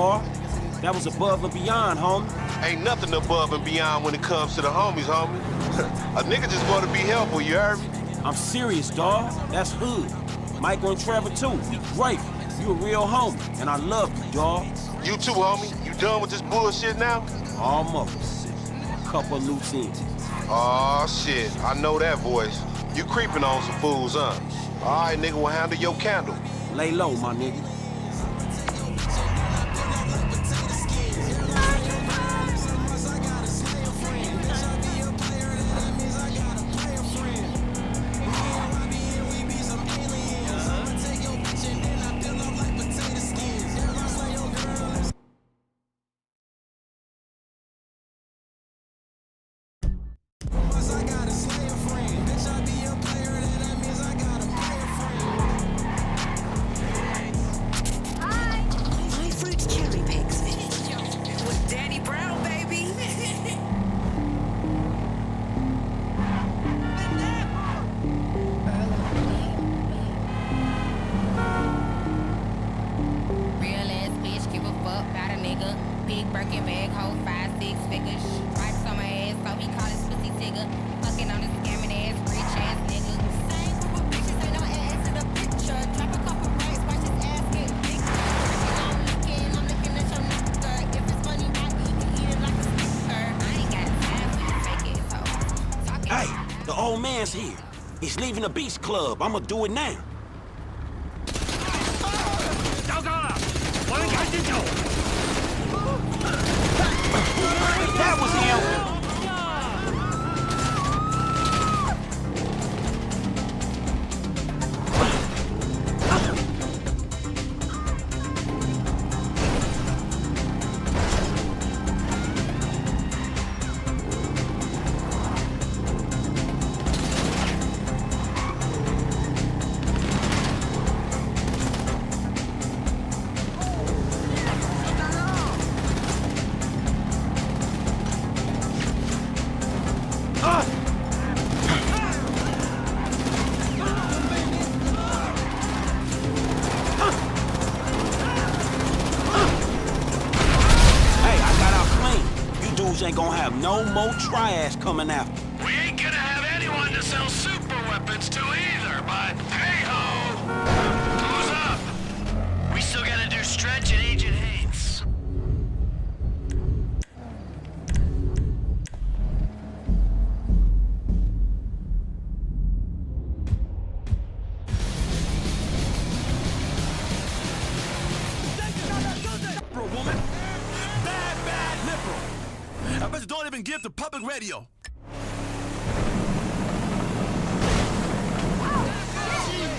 dawg. That was above and beyond, homie. Ain't nothing above and beyond when it comes to the homies, homie. A nigga just wanna be helpful, you heard me? I'm serious, dawg. That's hood. Michael and Trevor, too. We grateful. You a real homie, and I love you, dawg. You too, homie. You done with this bullshit now? Almost. A couple loose ends. Aw, shit. I know that voice. You creeping on some fools, huh? All right, nigga, we'll handle your candle. Lay low, my nigga. Old man's here. He's leaving the Beach Club. I'ma do it now. That was him. Ain't gonna have no more triads coming after. We ain't gonna have anyone to sell super weapons to either, but hey-ho! Who's up? We still gotta do Stretch and Agent Haynes. Liberal woman. Bad liberal. I bet you don't even give to public radio.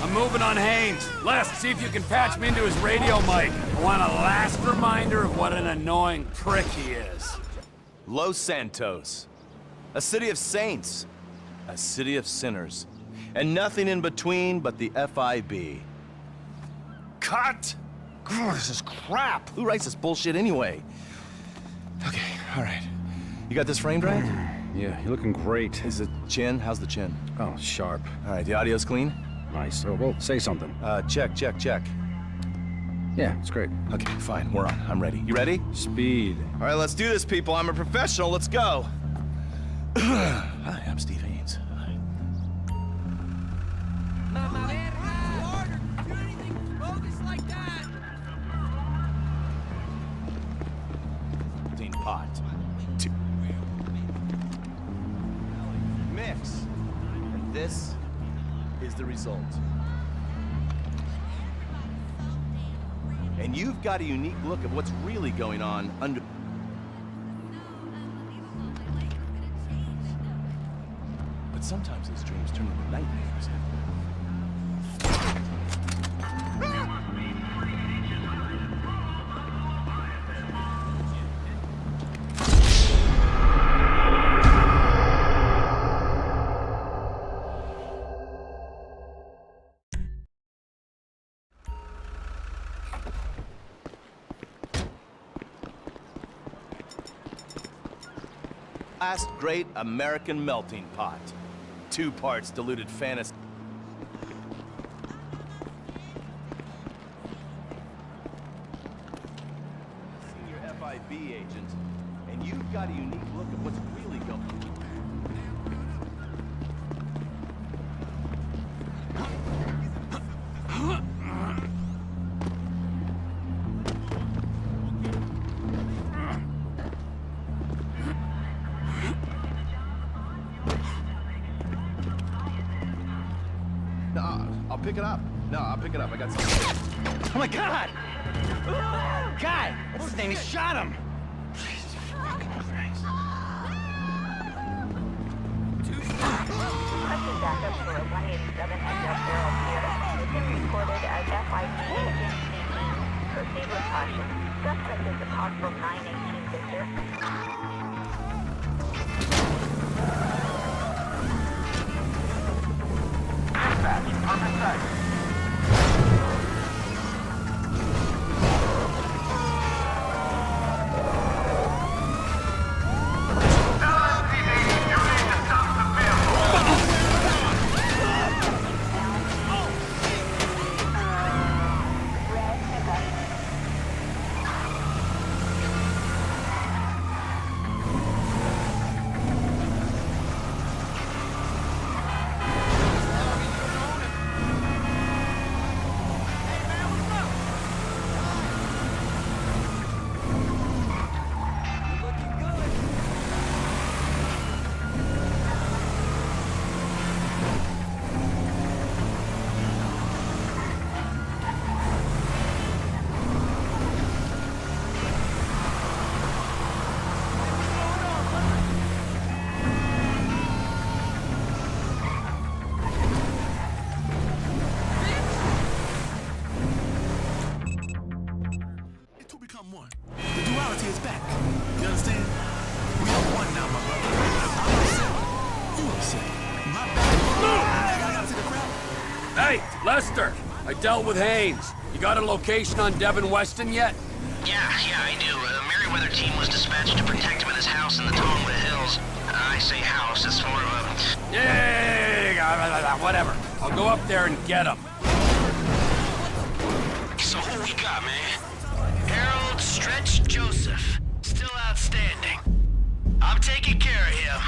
I'm moving on Haynes. Les, see if you can patch me into his radio mic. I want a last reminder of what an annoying prick he is. Los Santos. A city of saints. A city of sinners. And nothing in between but the FIB. Cut! God, this is crap! Who writes this bullshit anyway? Okay, all right. You got this framed right? Yeah, you're looking great. Is the chin? How's the chin? Oh, sharp. All right, the audio's clean? Nice. Oh, well, say something. Check. Yeah, it's great. Okay, fine, we're on. I'm ready. You ready? Speed. All right, let's do this, people. I'm a professional. Let's go. Hi, I'm Steve Haynes. Pot. Two. Mix. And this is the result. And you've got a unique look at what's really going on under... But sometimes these dreams turn into nightmares. Last great American melting pot. 2 parts diluted fantasy. sneak look at what's really going on. I'll pick it up. No, I'll pick it up. I got something. Oh my God! Guy! What's his name? He shot him! Jesus fucking Christ. Requesting backup for a 187 industrial pier. It's been reported as FIB agent speaking. Proceed with caution. Suspect is a possible 918 Victor. One. The duality is back. You understand? We are one now, my brother. I'm upset. You upset. My bad. I gotta take a crap. Hey, Lester! I dealt with Haynes. You got a location on Devin Weston yet? Yeah, I do. The Merryweather team was dispatched to protect him at his house in the Tonga Hills. I say house, it's more of a... Yeah, whatever. I'll go up there and get him. So who we got, man? Harold Stretch Joseph. Still outstanding. I'm taking care of him.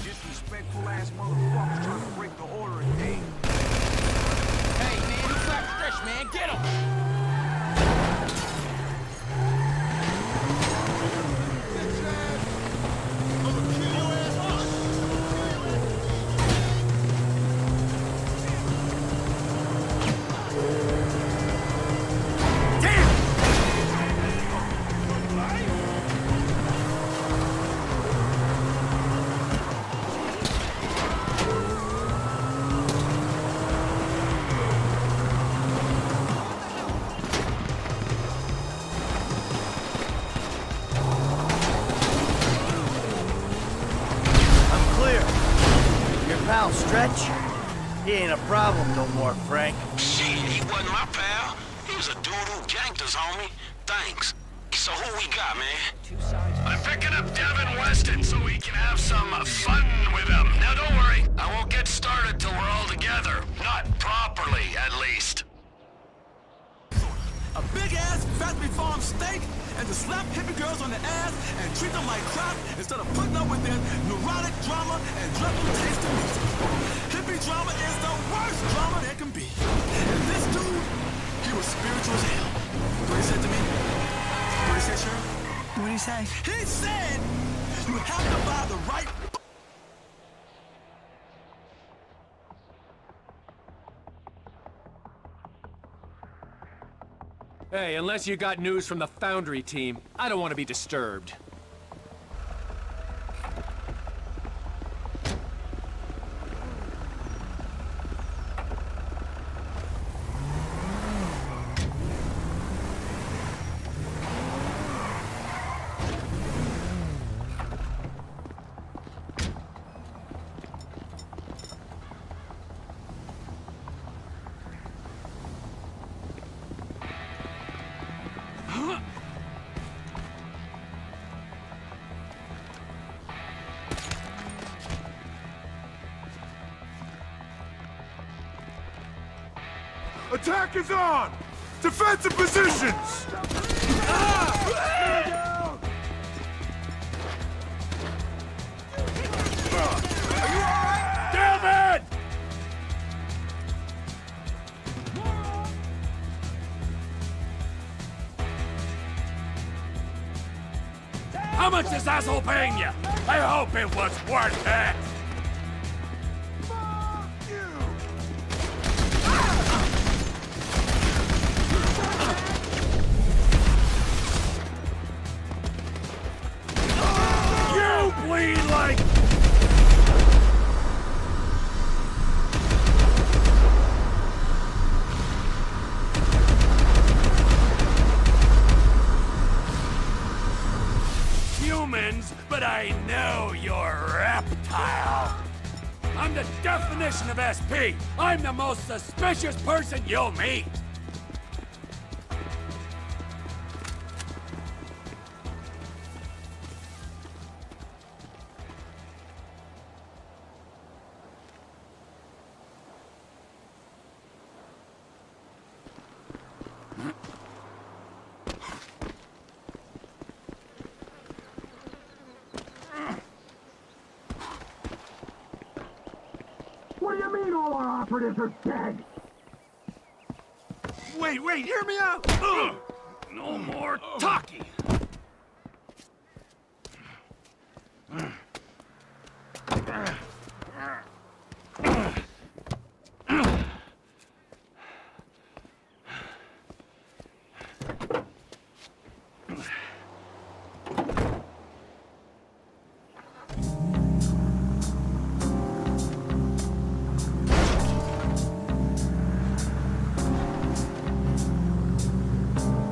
Disrespectful ass motherfuckers trying to break the order of day. Hey, man, who's that Stretch, man? Get him! Pal Stretch? He ain't a problem no more, Frank. Shit, he wasn't my pal. He was a dude who ganked us, homie. Thanks. So who we got, man? I'm picking up Devin Weston so we can have some fun with him. Now don't worry, I won't get started till we're all together. Not properly, at least. A big-ass factory farm steak and to slap hippie girls on the ass and treat them like crap instead of putting up with their neurotic drama and dreadful taste in music. Hippie drama is the worst drama there can be. And this dude, he was spiritual as hell. What he said to me? What he said, Sheriff? What did he say? He said, you have to buy the right... Hey, unless you got news from the Foundry team, I don't want to be disturbed. Attack is on! Defensive positions! Damn it! How much is asshole paying you? I hope it was worth it! You bleed like... humans, but I know you're reptile. I'm the definition of SP. I'm the most suspicious person you'll meet. What do you mean all our operatives are dead? Wait, hear me out! No more talking!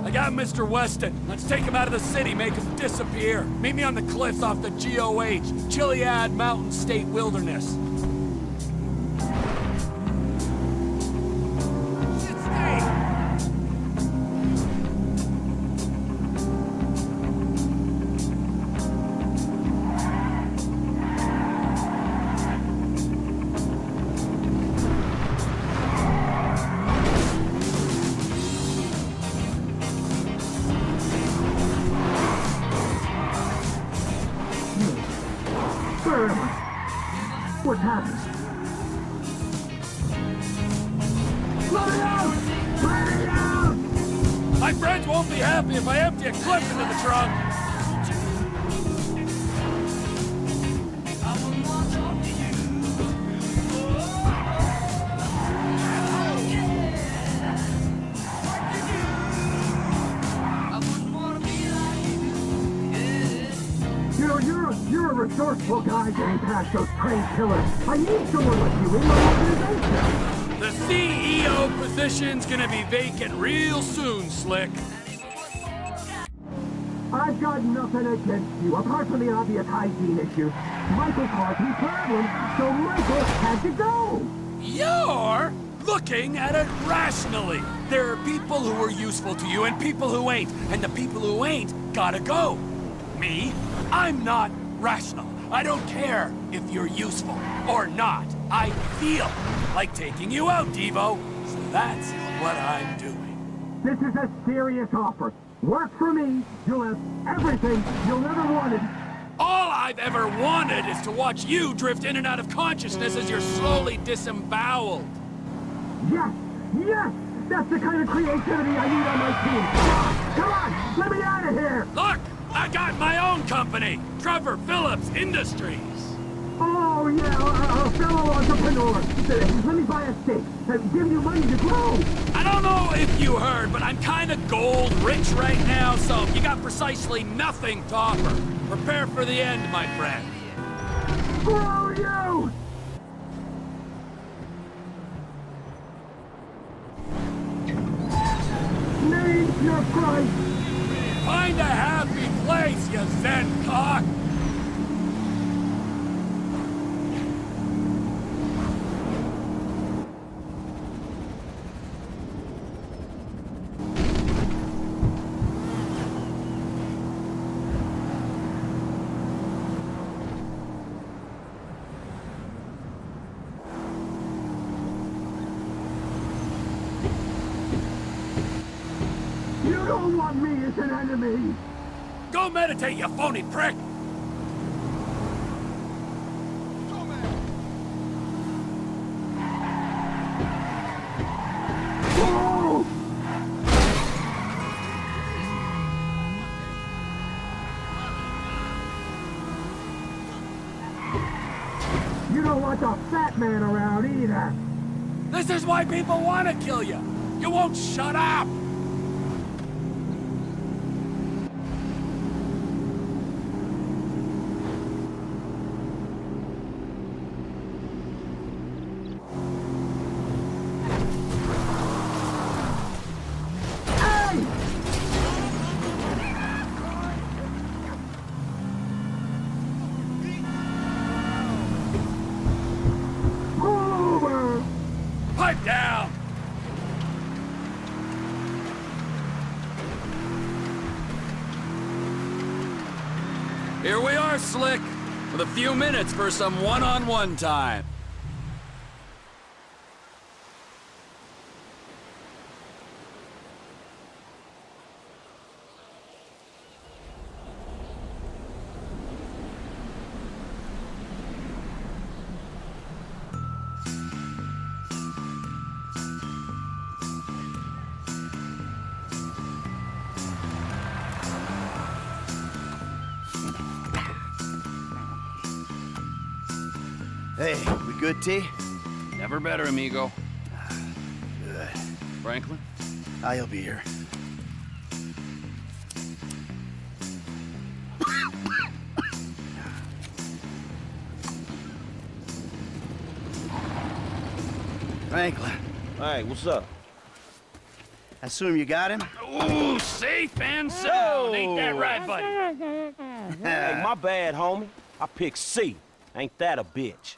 I got Mr. Weston. Let's take him out of the city, make him disappear. Meet me on the cliffs off the GOH, Chiliad Mountain State Wilderness. What's happened? Let me out! Let me out! My friends won't be happy if I empty a clip into the trunk. You're a resourceful guy getting past those trained killers. I need someone like you in my organization. The CEO position's gonna be vacant real soon, Slick. I've got nothing against you, apart from the obvious hygiene issue. Michael caused me problems, so Michael had to go. You're looking at it rationally. There are people who are useful to you and people who ain't, and the people who ain't gotta go. Me? I'm not rational. I don't care if you're useful or not. I feel like taking you out, Devo. So that's what I'm doing. This is a serious offer. Work for me, you'll have everything you'll never wanted. All I've ever wanted is to watch you drift in and out of consciousness as you're slowly disemboweled. Yes! Yes! That's the kind of creativity I need on my team. Come on! Let me out of here! Look! I got my own company! Trevor Phillips Industries! Oh, yeah, a fellow entrepreneur. Let me buy a stake. Give you money to grow. I don't know if you heard, but I'm kind of gold rich right now, so you got precisely nothing to offer. Prepare for the end, my friend. Grow you! Name your price! Find a happy place, you Zen cock! You want me as an enemy? Go meditate, you phony prick! Whoa! You don't want the fat man around either. This is why people want to kill you! You won't shut up! Pipe down! Here we are, Slick, with a few minutes for some one-on-one time. Hey, we good, T? Never better, amigo. Good. Franklin? I'll be here. Franklin, Hey, what's up? I assume you got him? Ooh, safe and sound. Ain't that right, buddy? Hey, my bad, homie. I picked C. Ain't that a bitch?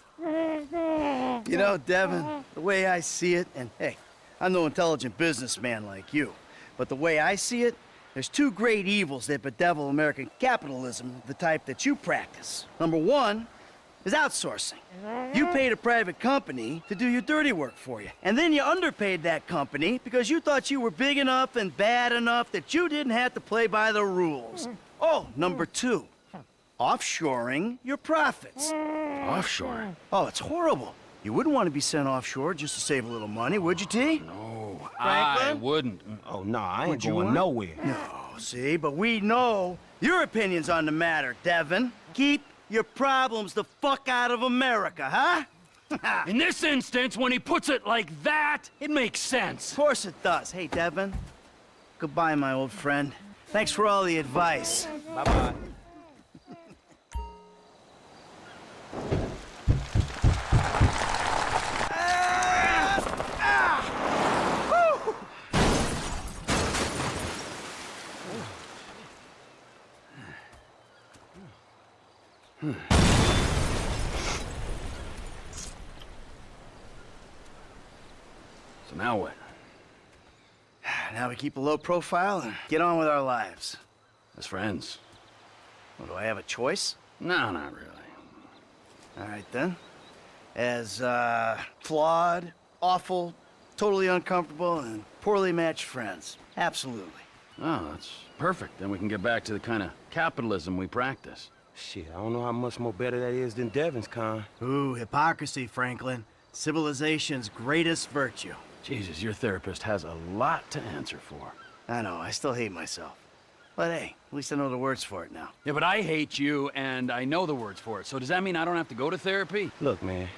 You know, Devin, the way I see it, and hey, I'm no intelligent businessman like you, but the way I see it, there's two great evils that bedevil American capitalism, the type that you practice. Number one is outsourcing. You paid a private company to do your dirty work for you, and then you underpaid that company because you thought you were big enough and bad enough that you didn't have to play by the rules. Oh, number two, offshoring your profits. Offshore? Oh, it's horrible. You wouldn't want to be sent offshore just to save a little money, would you, T? No, Franklin? I wouldn't. Oh, nah, I ain't Would you going want? nowhere. No, see, but we know your opinions on the matter, Devin. Keep your problems the fuck out of America, huh? In this instance, when he puts it like that, it makes sense. Of course it does. Hey, Devin. Goodbye, my old friend. Thanks for all the advice. Bye-bye. So now what? Now we keep a low profile and get on with our lives. As friends? Well, do I have a choice? No, not really. All right, then. As, flawed, awful, totally uncomfortable, and poorly matched friends. Absolutely. Oh, that's perfect. Then we can get back to the kind of capitalism we practice. Shit, I don't know how much more better that is than Devin's kind. Ooh, hypocrisy, Franklin. Civilization's greatest virtue. Jesus, your therapist has a lot to answer for. I know, I still hate myself. But hey, at least I know the words for it now. Yeah, but I hate you, and I know the words for it. So does that mean I don't have to go to therapy? Look, man,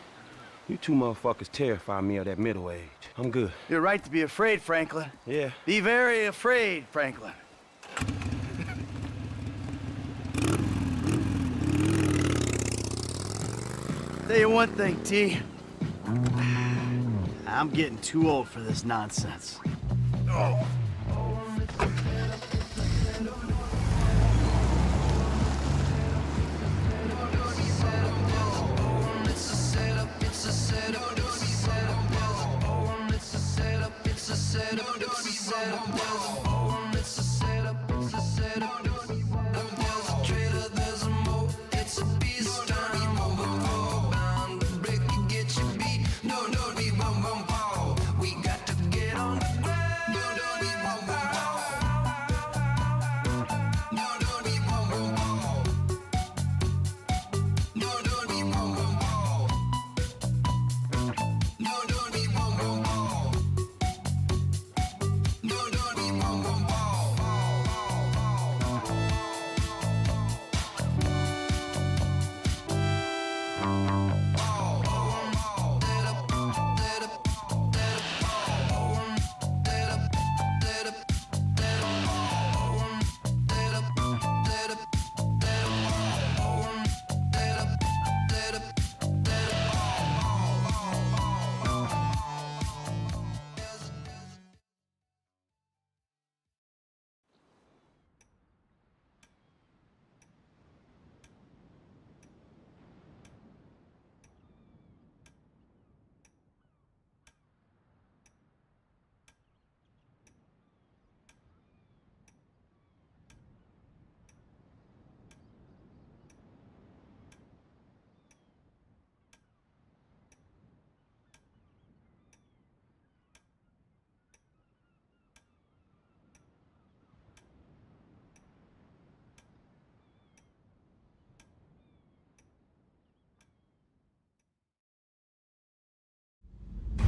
you two motherfuckers terrify me of that middle age. I'm good. You're right to be afraid, Franklin. Yeah. Be very afraid, Franklin. Tell you one thing, T. I'm getting too old for this nonsense. Oh.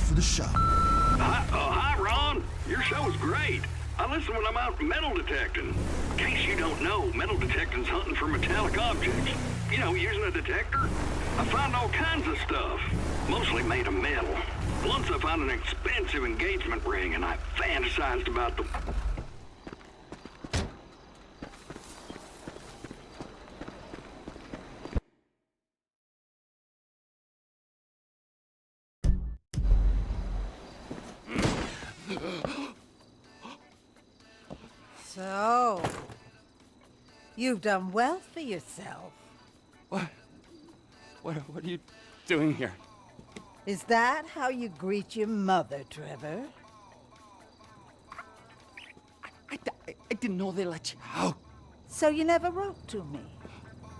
for the show. Hi, Ron. Your show is great. I listen when I'm out metal detecting. In case you don't know, metal detecting's hunting for metallic objects. You know, using a detector. I found all kinds of stuff, mostly made of metal. Once I found an expensive engagement ring, and I fantasized about the... So, you've done well for yourself. What are you doing here? Is that how you greet your mother, Trevor? I didn't know they let you out. So you never wrote to me?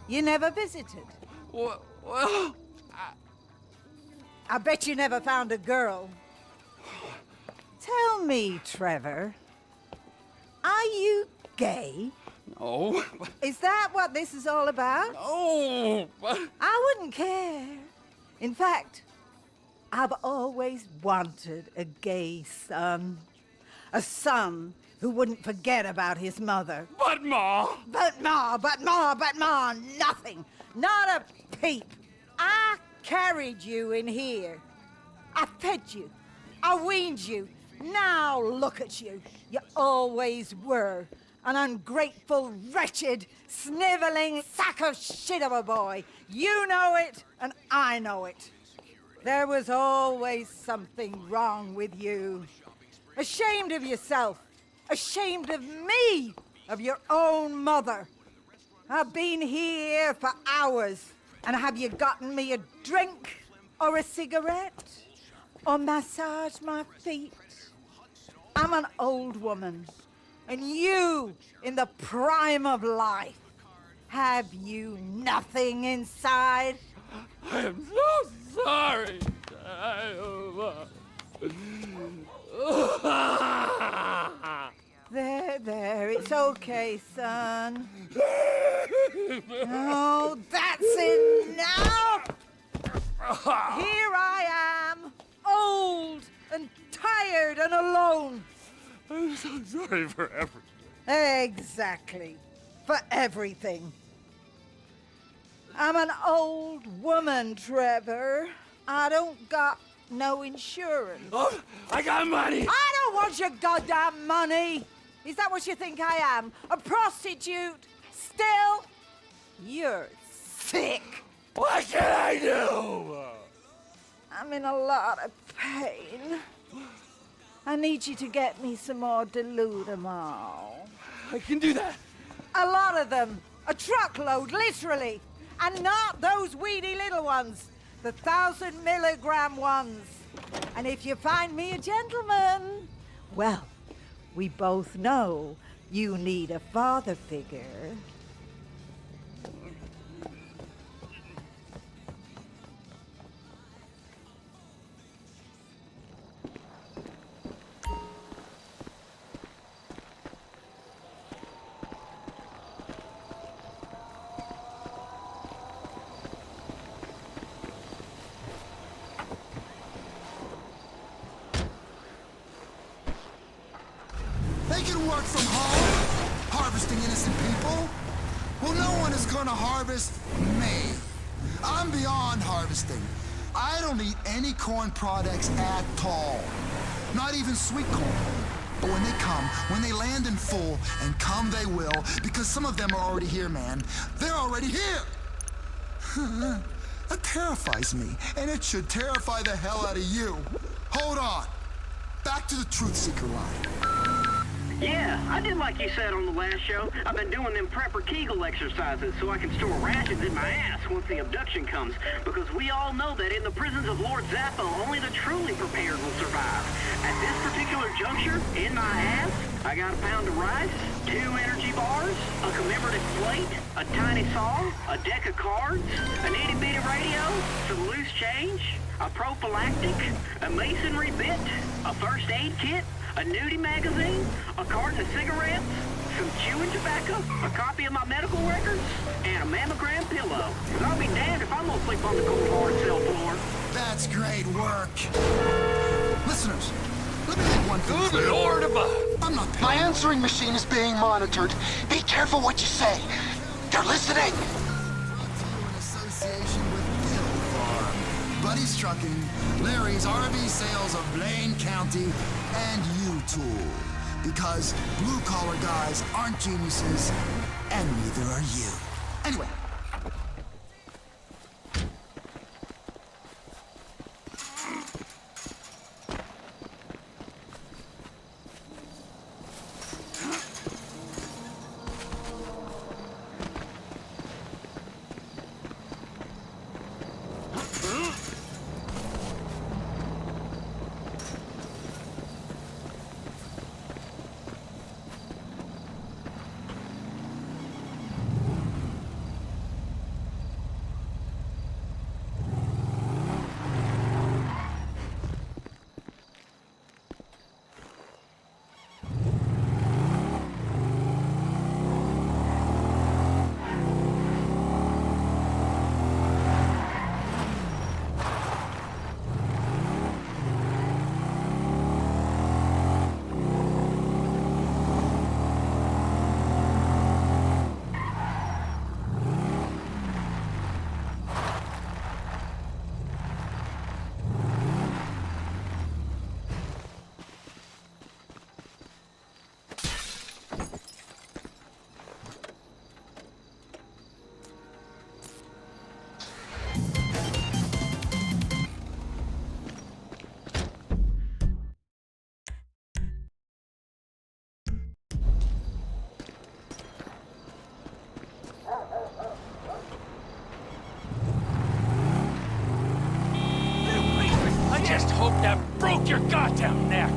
You never visited? Well, I bet you never found a girl. Tell me, Trevor, are you gay? No. Is that what this is all about? No. I wouldn't care. In fact, I've always wanted a gay son. A son who wouldn't forget about his mother. But Ma! But Ma, nothing. Not a peep. I carried you in here. I fed you. I weaned you. Now look at you. You always were. An ungrateful, wretched, sniveling sack of shit of a boy. You know it, and I know it. There was always something wrong with you. Ashamed of yourself. Ashamed of me. Of your own mother. I've been here for hours. And have you gotten me a drink? Or a cigarette? Or massaged my feet? I'm an old woman. And you, in the prime of life, have you nothing inside? I am so sorry. There, it's okay, son. Oh, that's enough! Here I am, old and tired and alone. I'm so sorry for everything. Exactly. For everything. I'm an old woman, Trevor. I don't got no insurance. Oh, I got money! I don't want your goddamn money! Is that what you think I am? A prostitute? Still? You're sick. What can I do? I'm in a lot of pain. I need you to get me some more Dilutamol. I can do that. A lot of them. A truckload, literally. And not those weedy little ones. The 1,000 milligram ones. And if you find me a gentleman, well, we both know you need a father figure. They can work from home, harvesting innocent people. Well, no one is gonna harvest me. I'm beyond harvesting. I don't eat any corn products at all. Not even sweet corn. But when they come, when they land in full, and come they will, because some of them are already here, man. They're already here! That terrifies me, and it should terrify the hell out of you. Hold on. Back to the Truth Seeker line. Yeah, I did like you said on the last show. I've been doing them prepper Kegel exercises so I can store rations in my ass once the abduction comes, because we all know that in the prisons of Lord Zappo, only the truly prepared will survive. At this particular juncture, in my ass, I got a pound of rice, 2 energy bars, a commemorative plate, a tiny saw, a deck of cards, an itty-bitty radio, some loose change, a prophylactic, a masonry bit, a first aid kit, a nudie magazine, a carton of cigarettes, some chewing tobacco, a copy of my medical records, and a mammogram pillow. 'Cause I'll be damned if I'm gonna sleep on the cold hard cell floor. That's great work. Listeners, let me make one thing clear. Good Lord above! I'm not My paying. answering machine is being monitored. Be careful what you say. They're listening. Brought to you in association with Hill Farm, Buddy's Trucking, Larry's RV Sales of Blaine County, and U-Tool. Because blue-collar guys aren't geniuses, and neither are you. Anyway. I just hope that broke your goddamn neck!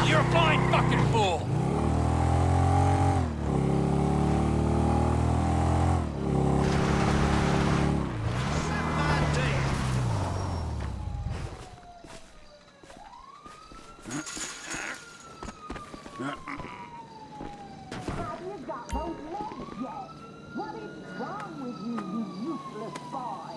You're a blind fucking fool! Have you got those legs yet? What is wrong with you, you useless boy?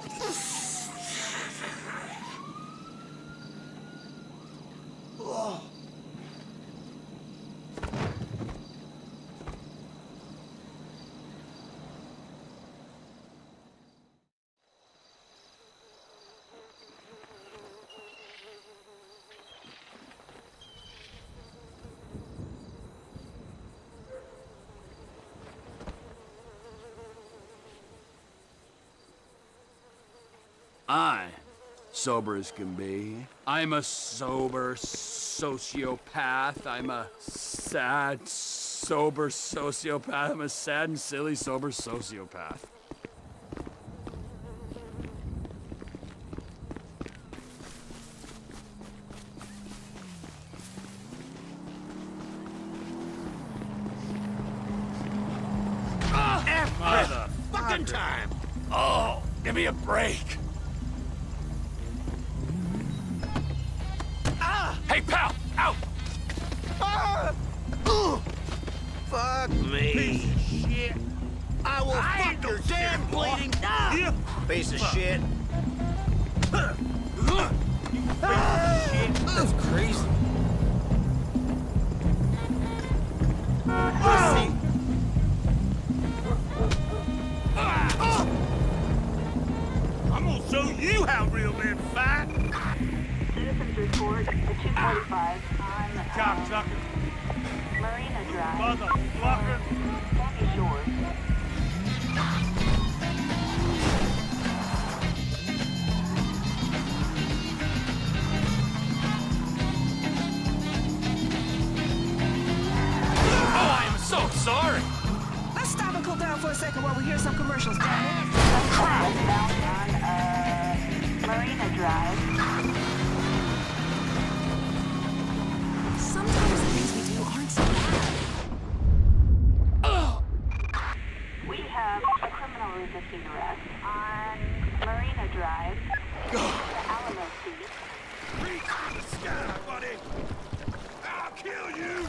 I, sober as can be. I'm a sober sociopath. I'm a sad, sober sociopath. I'm a sad and silly, sober sociopath. Mother fucking time! Oh, give me a break! Hey, pal! Out! Fuck me. Piece of shit. I will fuck your damn bleeding. Piece of shit. You piece of shit. That's crazy. Pussy. I'm gonna show you how real men fight. Citizens report at 245 on Cocksucker. Marina Drive. Motherfucker. Sandy Shores. Oh, I am so sorry! Let's stop and cool down. down for a second while we hear some commercials, damn it. Bound on Marina Drive. Sometimes the things we do aren't so bad. We have a criminal resisting arrest on Marina Drive. The Alamo Street. Reach for the sky, buddy! I'll kill you!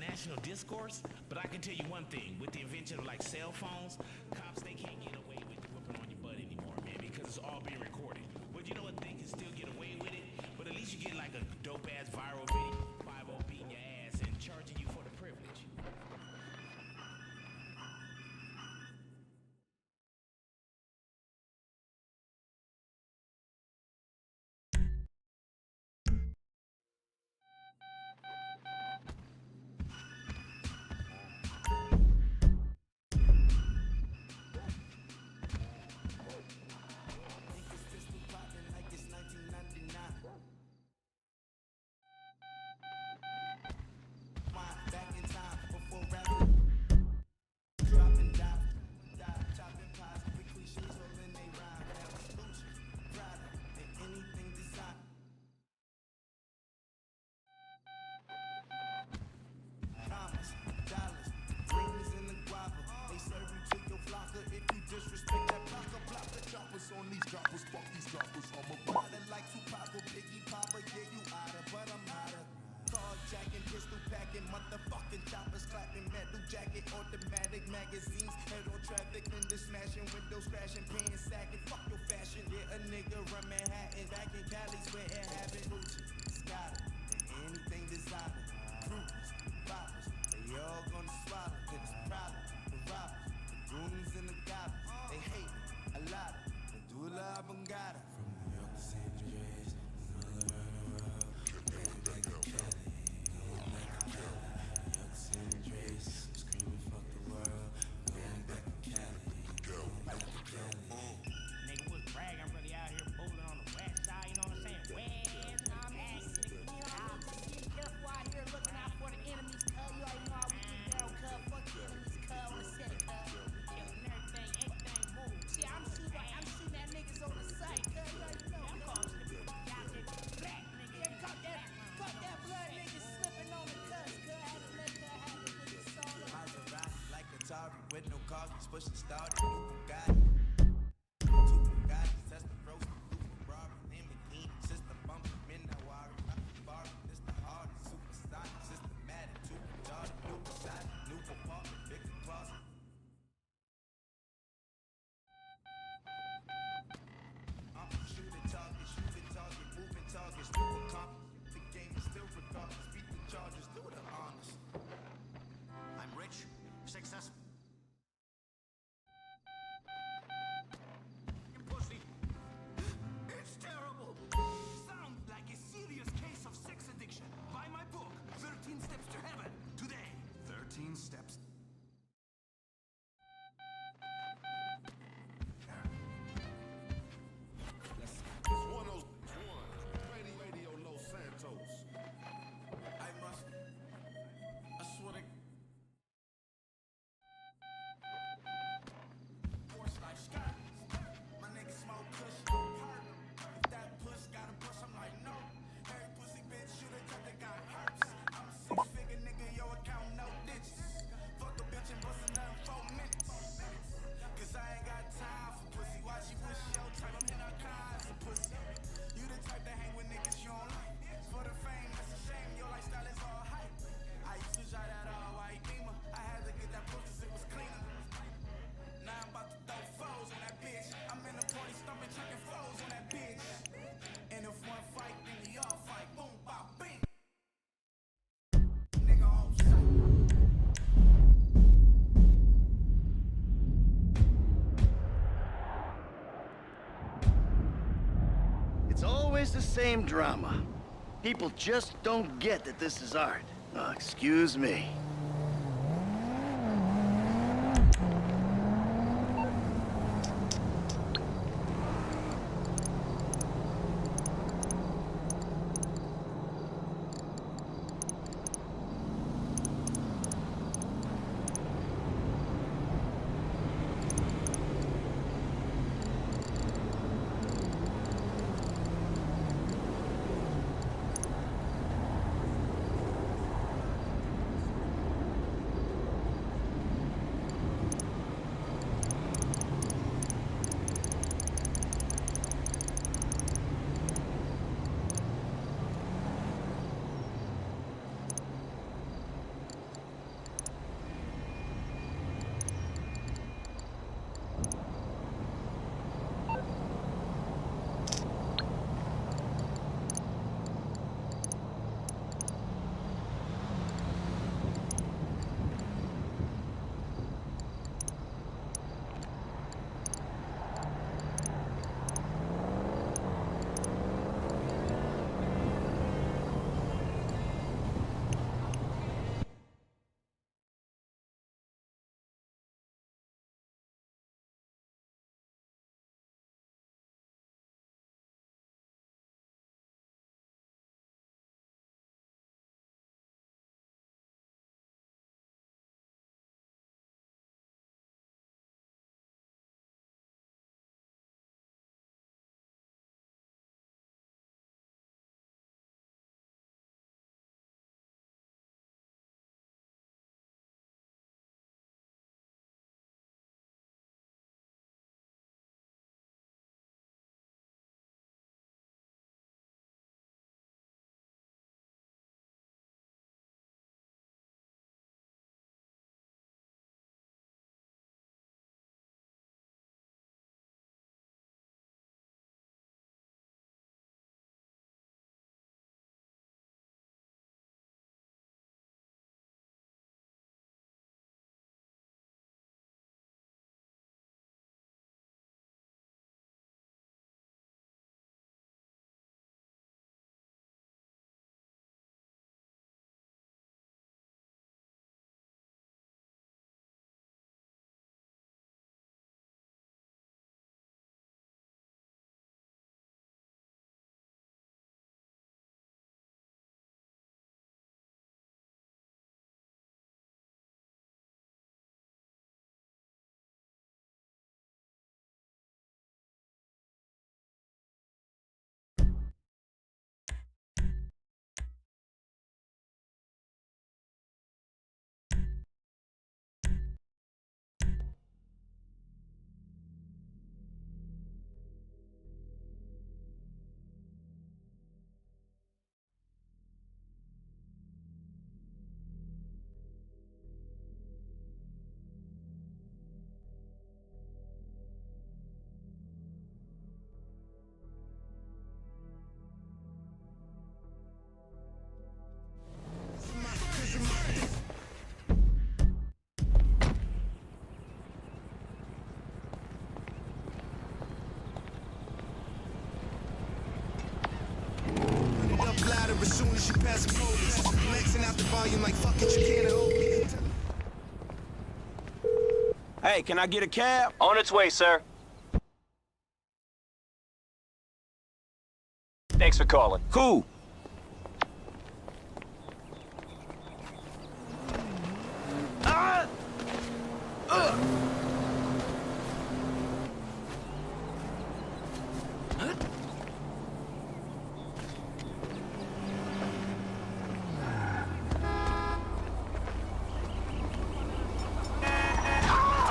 national discourse, but I can tell you one thing. With the invention of, like, cell phones, cops, they can't get away with whooping on your butt anymore, man, because it's all being recorded. But you know what? They can still get away with it, but at least you get, like, a dope-ass viral video, 5-0 beating your ass and charging you for the privilege. Automatic magazines, head on traffic, window smashing, windows crashing, pants sacking, fuck your fashion. Yeah, a nigga run Manhattan, back in Cali's where it happened. Gucci, Scotta, and anything designer, Groupers, boppers, they all gonna swallow. Cause it's a problem, the robbers, the goons and the goblins, they hate me, a lot of Medulla Oblongata. From New York to San Andreas, all around the world, going back to Cali, going back to Cali, New York to San Andreas. Nigga was bragging, I'm really out here bowling on the west side, you know what I'm saying? West, I'm careful out here looking out for the enemies, cuz. You already know how we get down, cuz. Fuck the enemies, cuz. On the set, cuz. Killing everything move. See, I'm shooting at niggas on the site, cuz. You already know. I'm calling the black nigga. Yeah, cut that blood nigga slipping on the cuss, cuz. Had to let that happen with the solo. Maserati like Atari with no cards, pushing started, new Bugatti. Two Bugattis, Testarossa, Ferrari, Lamborghini, system bumper, midnight wire, bar, this the hardest, supersonic, systematic, two retarded, new Passat, new apartment, bigger closet. Shooting target, moving targets, new comp. The game is still regardless, beat the Chargers, do the honors. I'm rich, successful. Pussy. It's terrible. Sounds like a serious case of sex addiction. Buy my book, 13 Steps to Heaven, today. 13 steps. It's 101, Radio Los Santos. I swear to my nigga smoke kush, hurt. If that push got a push, I'm like, no. Every pussy bitch shoot a cut that got hurts. I'm a six-figure nigga, yo account no digits. Fuck a bitch and bust a nut in 4 minutes. Cause I ain't got time for pussy. Why she wish yo type? I'm in her kinds of pussy. You the type to hang with niggas you don't like. For the fame, that's a shame. Your lifestyle is all hype. I used to drive that all white Beamer. I had to get that pussy so it was cleaner. Now I'm about to throw foes on that bitch. I'm in the party stumping chicken foes on that bitch. And if one fight, then we all fight. Boom, bop, bing. Nigga on sight. It's always the same drama. People just don't get that this is art. Oh, excuse me. Maxing out the volume like fuck it, you can't hold me. Hey, can I get a cab? On its way, sir. Thanks for calling. Cool.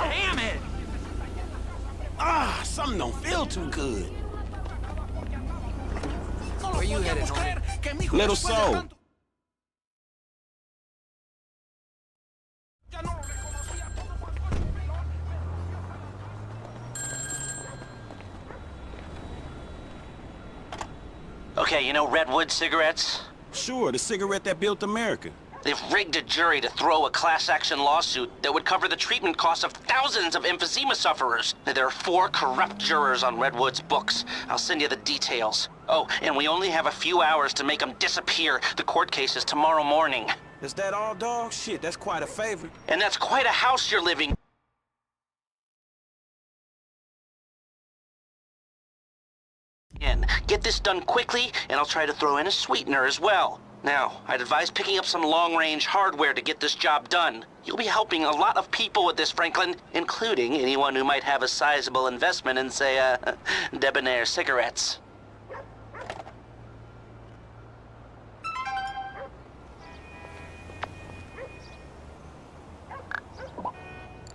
Damn it! Something don't feel too good. Where you headed, homie? Little soul. Okay, you know Redwood cigarettes? Sure, the cigarette that built America. They've rigged a jury to throw a class-action lawsuit that would cover the treatment costs of thousands of emphysema sufferers. There are 4 corrupt jurors on Redwood's books. I'll send you the details. Oh, and we only have a few hours to make them disappear. The court case is tomorrow morning. Is that all, dog? Shit, that's quite a favor. And that's quite a house you're living in. Get this done quickly, and I'll try to throw in a sweetener as well. Now, I'd advise picking up some long-range hardware to get this job done. You'll be helping a lot of people with this, Franklin, including anyone who might have a sizable investment in, say, debonair cigarettes.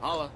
Holla.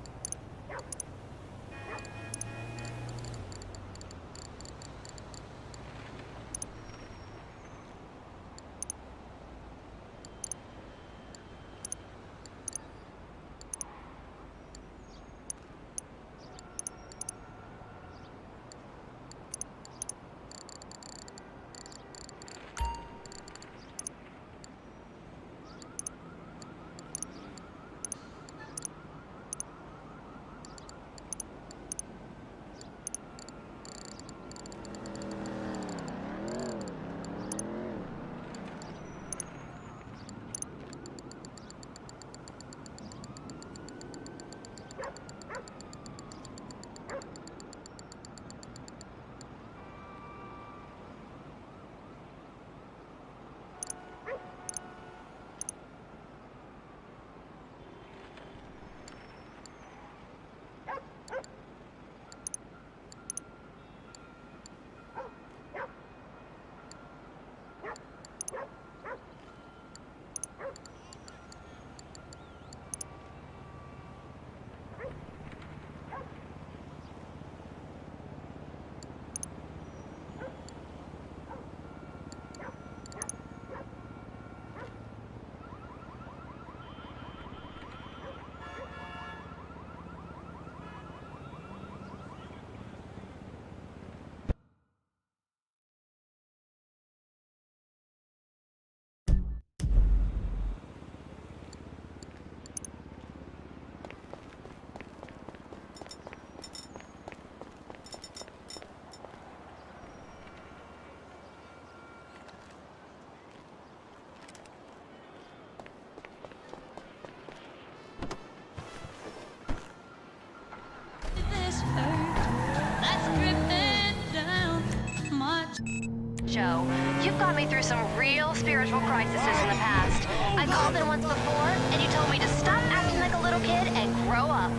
Joe, you've got me through some real spiritual crises in the past. I called in once before, and you told me to stop acting like a little kid and grow up.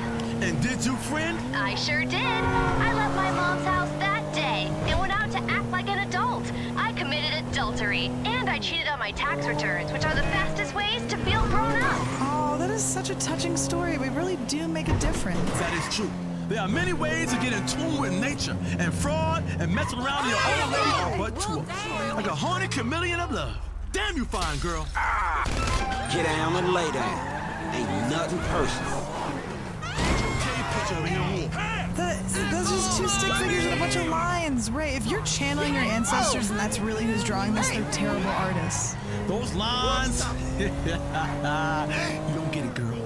And did you, friend? I sure did. I left my mom's house that day and went out to act like an adult. I committed adultery, and I cheated on my tax returns, which are the fastest ways to feel grown up. Oh, that is such a touching story. We really do make a difference. That is true. There are many ways to get in tune with nature, and fraud and messing around in your old lady are but 2. Like a horny chameleon of love. Damn you fine, girl. Get down and lay down. Ain't nothing personal. Those are just 2 stick figures and a bunch of lines. Ray, if you're channeling your ancestors and that's really who's drawing this, they're terrible artists. Those lines, you don't get it, girl.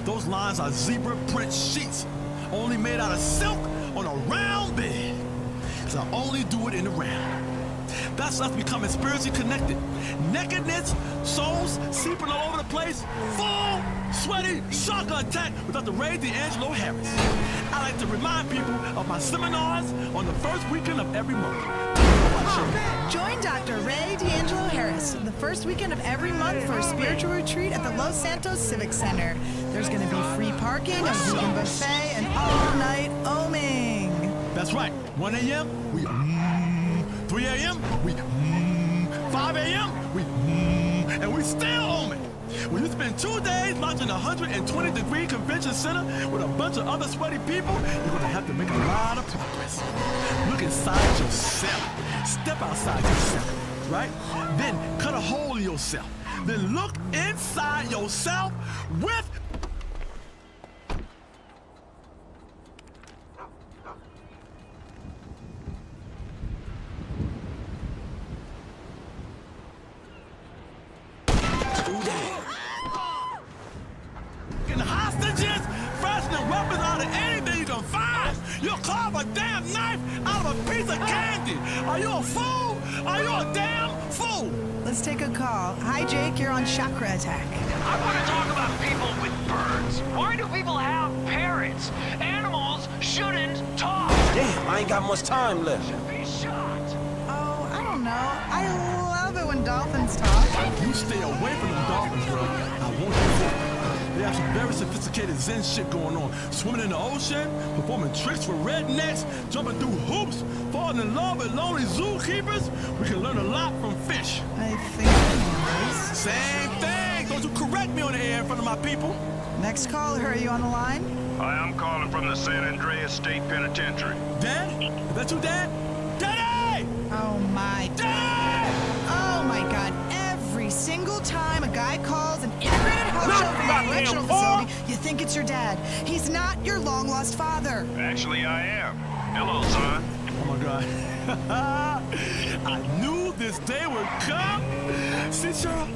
Those lines are zebra print sheets, only made out of silk on a round bed. 'Cause I only do it in the round. That's us becoming spiritually connected. Nakedness, souls seeping all over the place, full, sweaty, shotgun attack with Dr. Ray D'Angelo Harris. I like to remind people of my seminars on the first weekend of every month. Join Dr. Ray D'Angelo Harris the first weekend of every month for a spiritual retreat at the Los Santos Civic Center. There's going to be free parking, a vegan buffet, and all-night oming. That's right. 1 a.m., we 3 a.m., we 5 a.m., we and we still oming. When you spend 2 days launching a 120-degree convention center with a bunch of other sweaty people, you're gonna have to make a lot of progress. Look inside yourself. Step outside yourself, right? Then cut a hole in yourself. Then look inside yourself with hostages, fashioning weapons out of anything you can find. You'll carve a damn knife out of a piece of candy. Are you a fool? Are you a damn fool? Let's take a call. Hi, Jake. You're on chakra attack. I want to talk about people with birds. Why do people have parrots? Animals shouldn't talk. Damn, I ain't got much time left. Be shot. Oh, I don't know. I love it when dolphins talk. You stay away from them dolphins, bro. I want you. They have some very sophisticated Zen shit going on. Swimming in the ocean, performing tricks for rednecks, jumping through hoops, falling in love with lonely zookeepers. We can learn a lot from fish. I think I know this. Same thing. Don't you correct me on the air in front of my people. Next caller, are you on the line? Hi, I'm calling from the San Andreas State Penitentiary. Dad? Is that you, Dad? Daddy! Oh my God. Oh my God. Every single time a guy calls an integrated health show from a correctional facility, you think it's your dad. He's not your long-lost father. Actually, I am. Hello, son. Oh my God. I knew this day would come. See, Cheryl,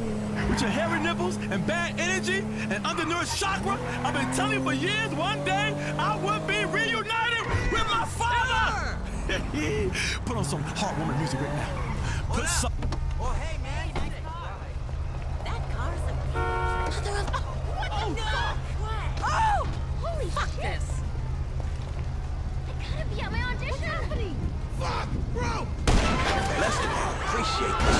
with your hairy nipples and bad energy and undernourished chakra, I've been telling you for years one day I would be reunited with my father. Put on some heartwarming music right now. Put some. Oh, hey, man. That car's a mother of... What the fuck? Oh! Holy fuck this! I gotta be at my audition. What's happening? Fuck, bro! Lester, appreciate this.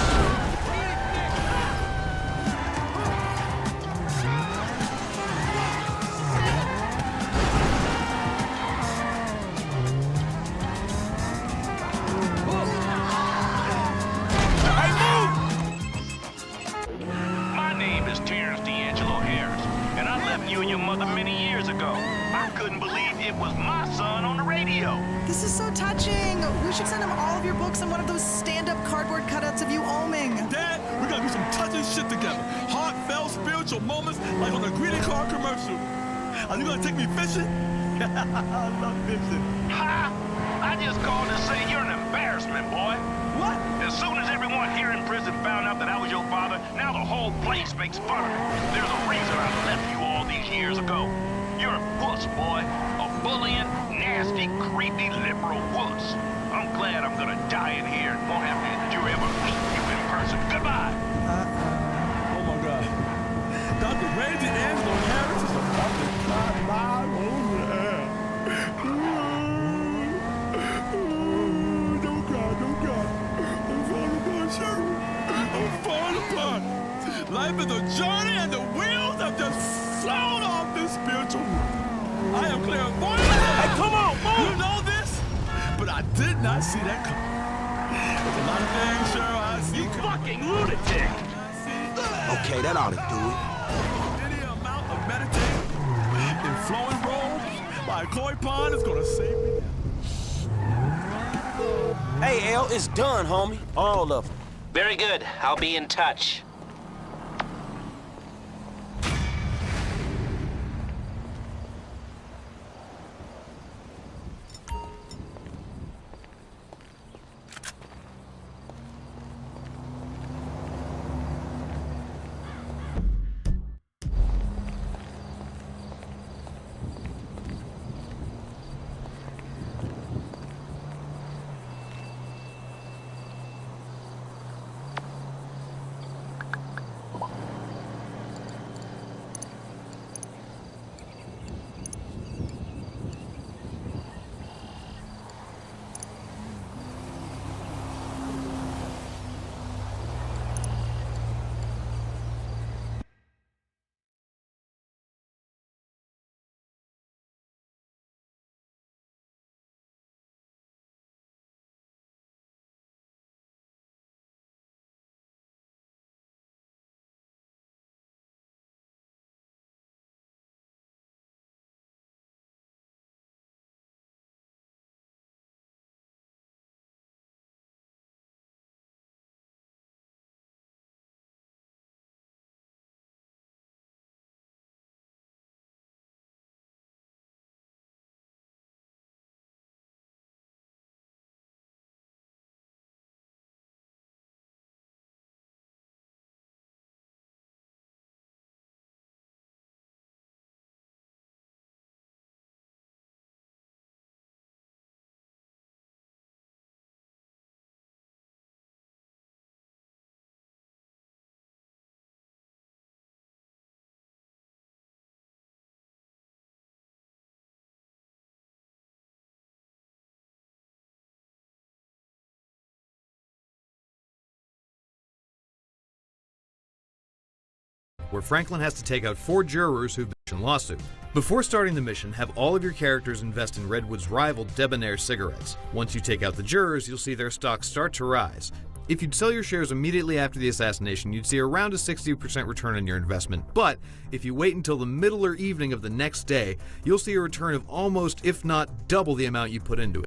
You and your mother many years ago. I couldn't believe it was my son on the radio. This is so touching. We should send him all of your books and one of those stand-up cardboard cutouts of you oming. Dad, we gotta do some touching shit together. Heartfelt spiritual moments like on a greeting card commercial. Are you gonna take me fishing? I love fishing. Ha! I just called to say you're an embarrassment, boy. What? As soon as everyone here in prison found out that I was your father, now the whole place makes fun of me. There's a reason I left you all these years ago. You're a wuss, boy. A bullying, nasty, creepy, liberal wuss. I'm glad I'm gonna die in here and won't have to endure ever meet you in person. Goodbye. Oh my God. Dr. Ray D'Angelo Harris is about to cry live on the air. Don't cry, don't cry. I'm falling apart, Cheryl. I'm falling apart. Life is a journey and the wheels have just flown off this spiritual route. I am clairvoyant. Hey, come on, move. You know this, but I did not see that coming. There's a lot of things, Cheryl, I see. You fucking lunatic. Okay, that ought to do it. Any amount of meditating in flowing robes by a koi pond is gonna save me. Hey, L, it's done, homie. All of them. Very good. I'll be in touch. where Franklin has to take out 4 jurors who've been in a lawsuit. Before starting the mission, have all of your characters invest in Redwood's rival Debonair cigarettes. Once you take out the jurors, you'll see their stocks start to rise. If you'd sell your shares immediately after the assassination, you'd see around a 60% return on your investment. But if you wait until the middle or evening of the next day, you'll see a return of almost, if not double the amount you put into it.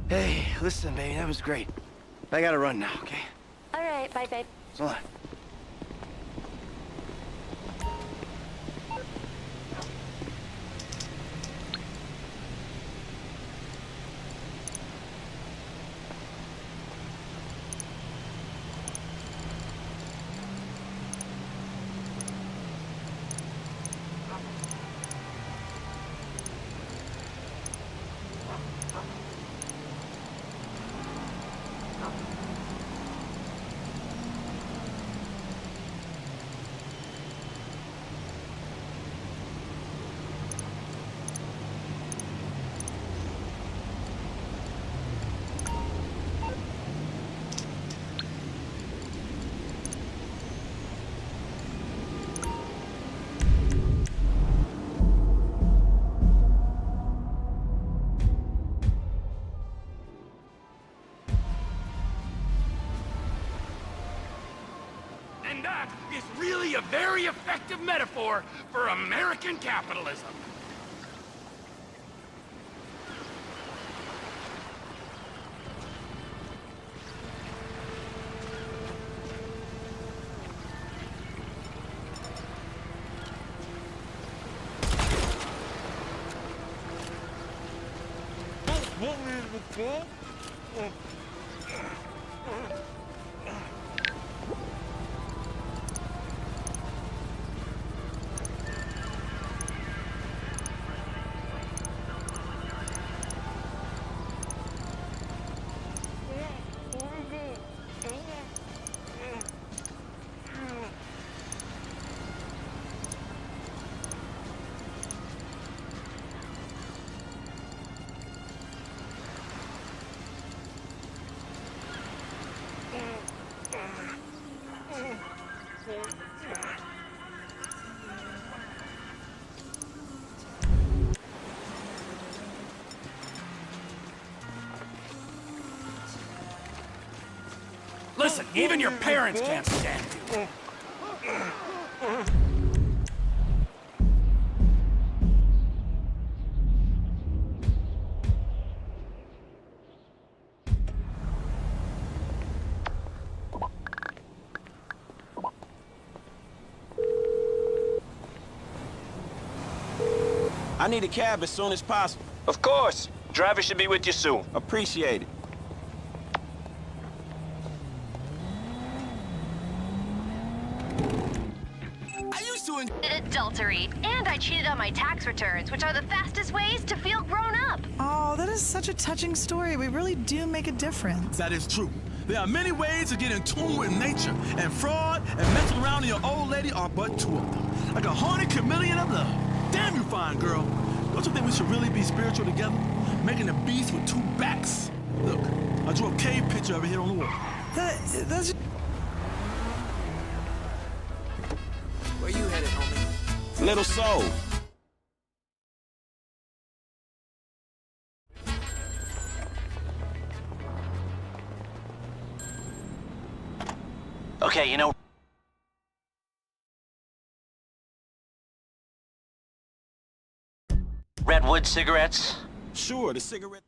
Hey, listen, baby, that was great. I gotta run now, okay? All right, bye, babe. So long. And that is really a very effective metaphor for American capitalism. Listen, even your parents can't stand you. I need a cab as soon as possible. Of course. Driver should be with you soon. Appreciate it. I used to adultery, and I cheated on my tax returns, which are the fastest ways to feel grown up. Oh, that is such a touching story. We really do make a difference. That is true. There are many ways to get in tune with nature, and fraud and messing around in your old lady are but two of them. Like a horny chameleon of love. Damn you fine, girl. Don't you think we should really be spiritual together? Making a beast with two backs? Look, I drew a cave picture over here on the wall. That's... Where you headed, homie? Little soul. Okay, you know... Redwood cigarettes? Sure, the cigarette...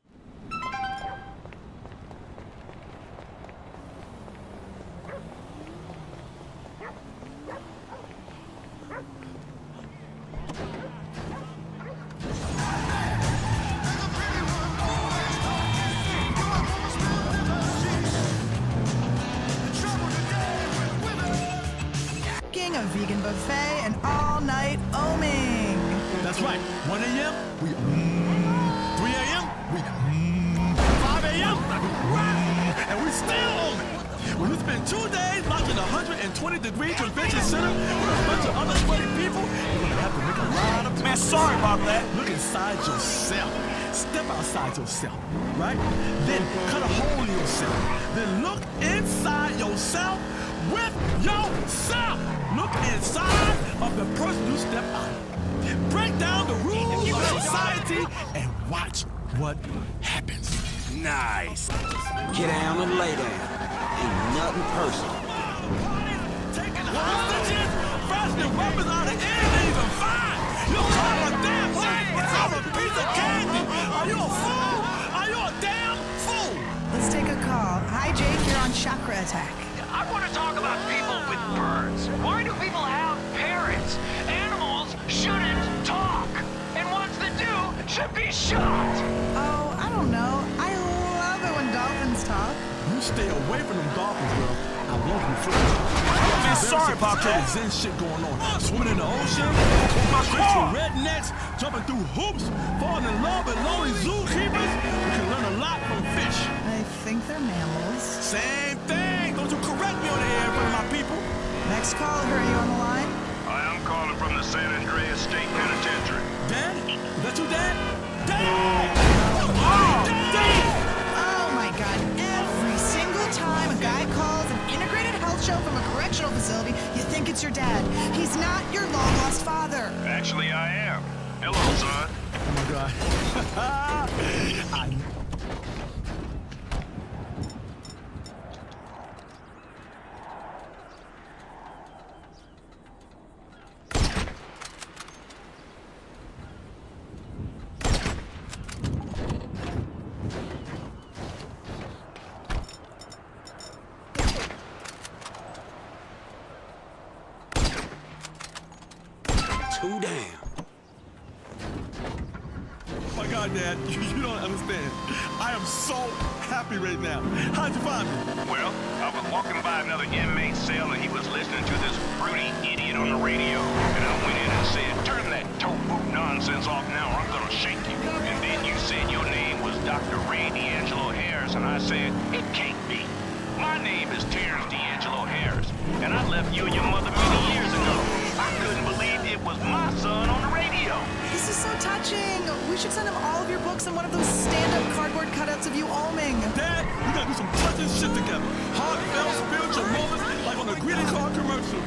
A vegan buffet and all-night oming. That's right. 1 a.m. we 3 a.m. we 5 a.m. and we still oming. When you spend 2 days locked in a 120-degree convention center with a bunch of other sweaty people, you're gonna have to make a lot of... Man, sorry about that. Look inside yourself. Step outside yourself, right? Then cut a hole in yourself. Then look inside yourself with yourself. Look inside of the person you step out of. Break down the rules of society and watch what happens. Nice. Get down and lay down. Ain't nothing personal. Taking hostages, fastening weapons out of anything to find. You call a damn thing from a piece of candy. Are you a fool? Are you a damn fool? Let's take a call. Hi, Jake. You're on Chakra Attack. I want to talk about people with birds. Why do people have parrots? Animals shouldn't talk. And ones that do should be shot. Oh, I don't know. I love it when dolphins talk. You stay away from them dolphins, girl. I love you first. Man, sorry about that. Zen shit going on. Swimming in the ocean, my rednecks, jumping through hoops, falling in love with lonely zookeepers. We can learn a lot from fish. I think they're mammals. Same thing. Don't you correct me on the air in front of my people. Next call, who are you on the line? I am calling from the San Andreas State Penitentiary. Dan? Is that you, Dan? Dan! Oh my God. Every single time a guy calls an integrated health show from a correctional facility, you think it's your dad. He's not your long-lost father. Actually, I am. Hello, son. Oh my God. Too damn. Oh my God, Dad, you don't understand. I am so happy right now. How'd you find me? Well, I was walking by another inmate's cell and he was listening to this fruity idiot on the radio. And I went in and said, turn that tofu nonsense off now or I'm gonna shake you. And then you said your name was Dr. Ray D'Angelo Harris. And I said, it can't be. My name is Terrence D'Angelo Harris. And I left you and your mother many years ago. I couldn't believe it was my son on the radio. This is so touching. We should send him all of your books and one of those stand-up cardboard cutouts of you oming. Dad, we gotta do some touching shit together. Heartfelt spiritual moments like on a greeting card commercial.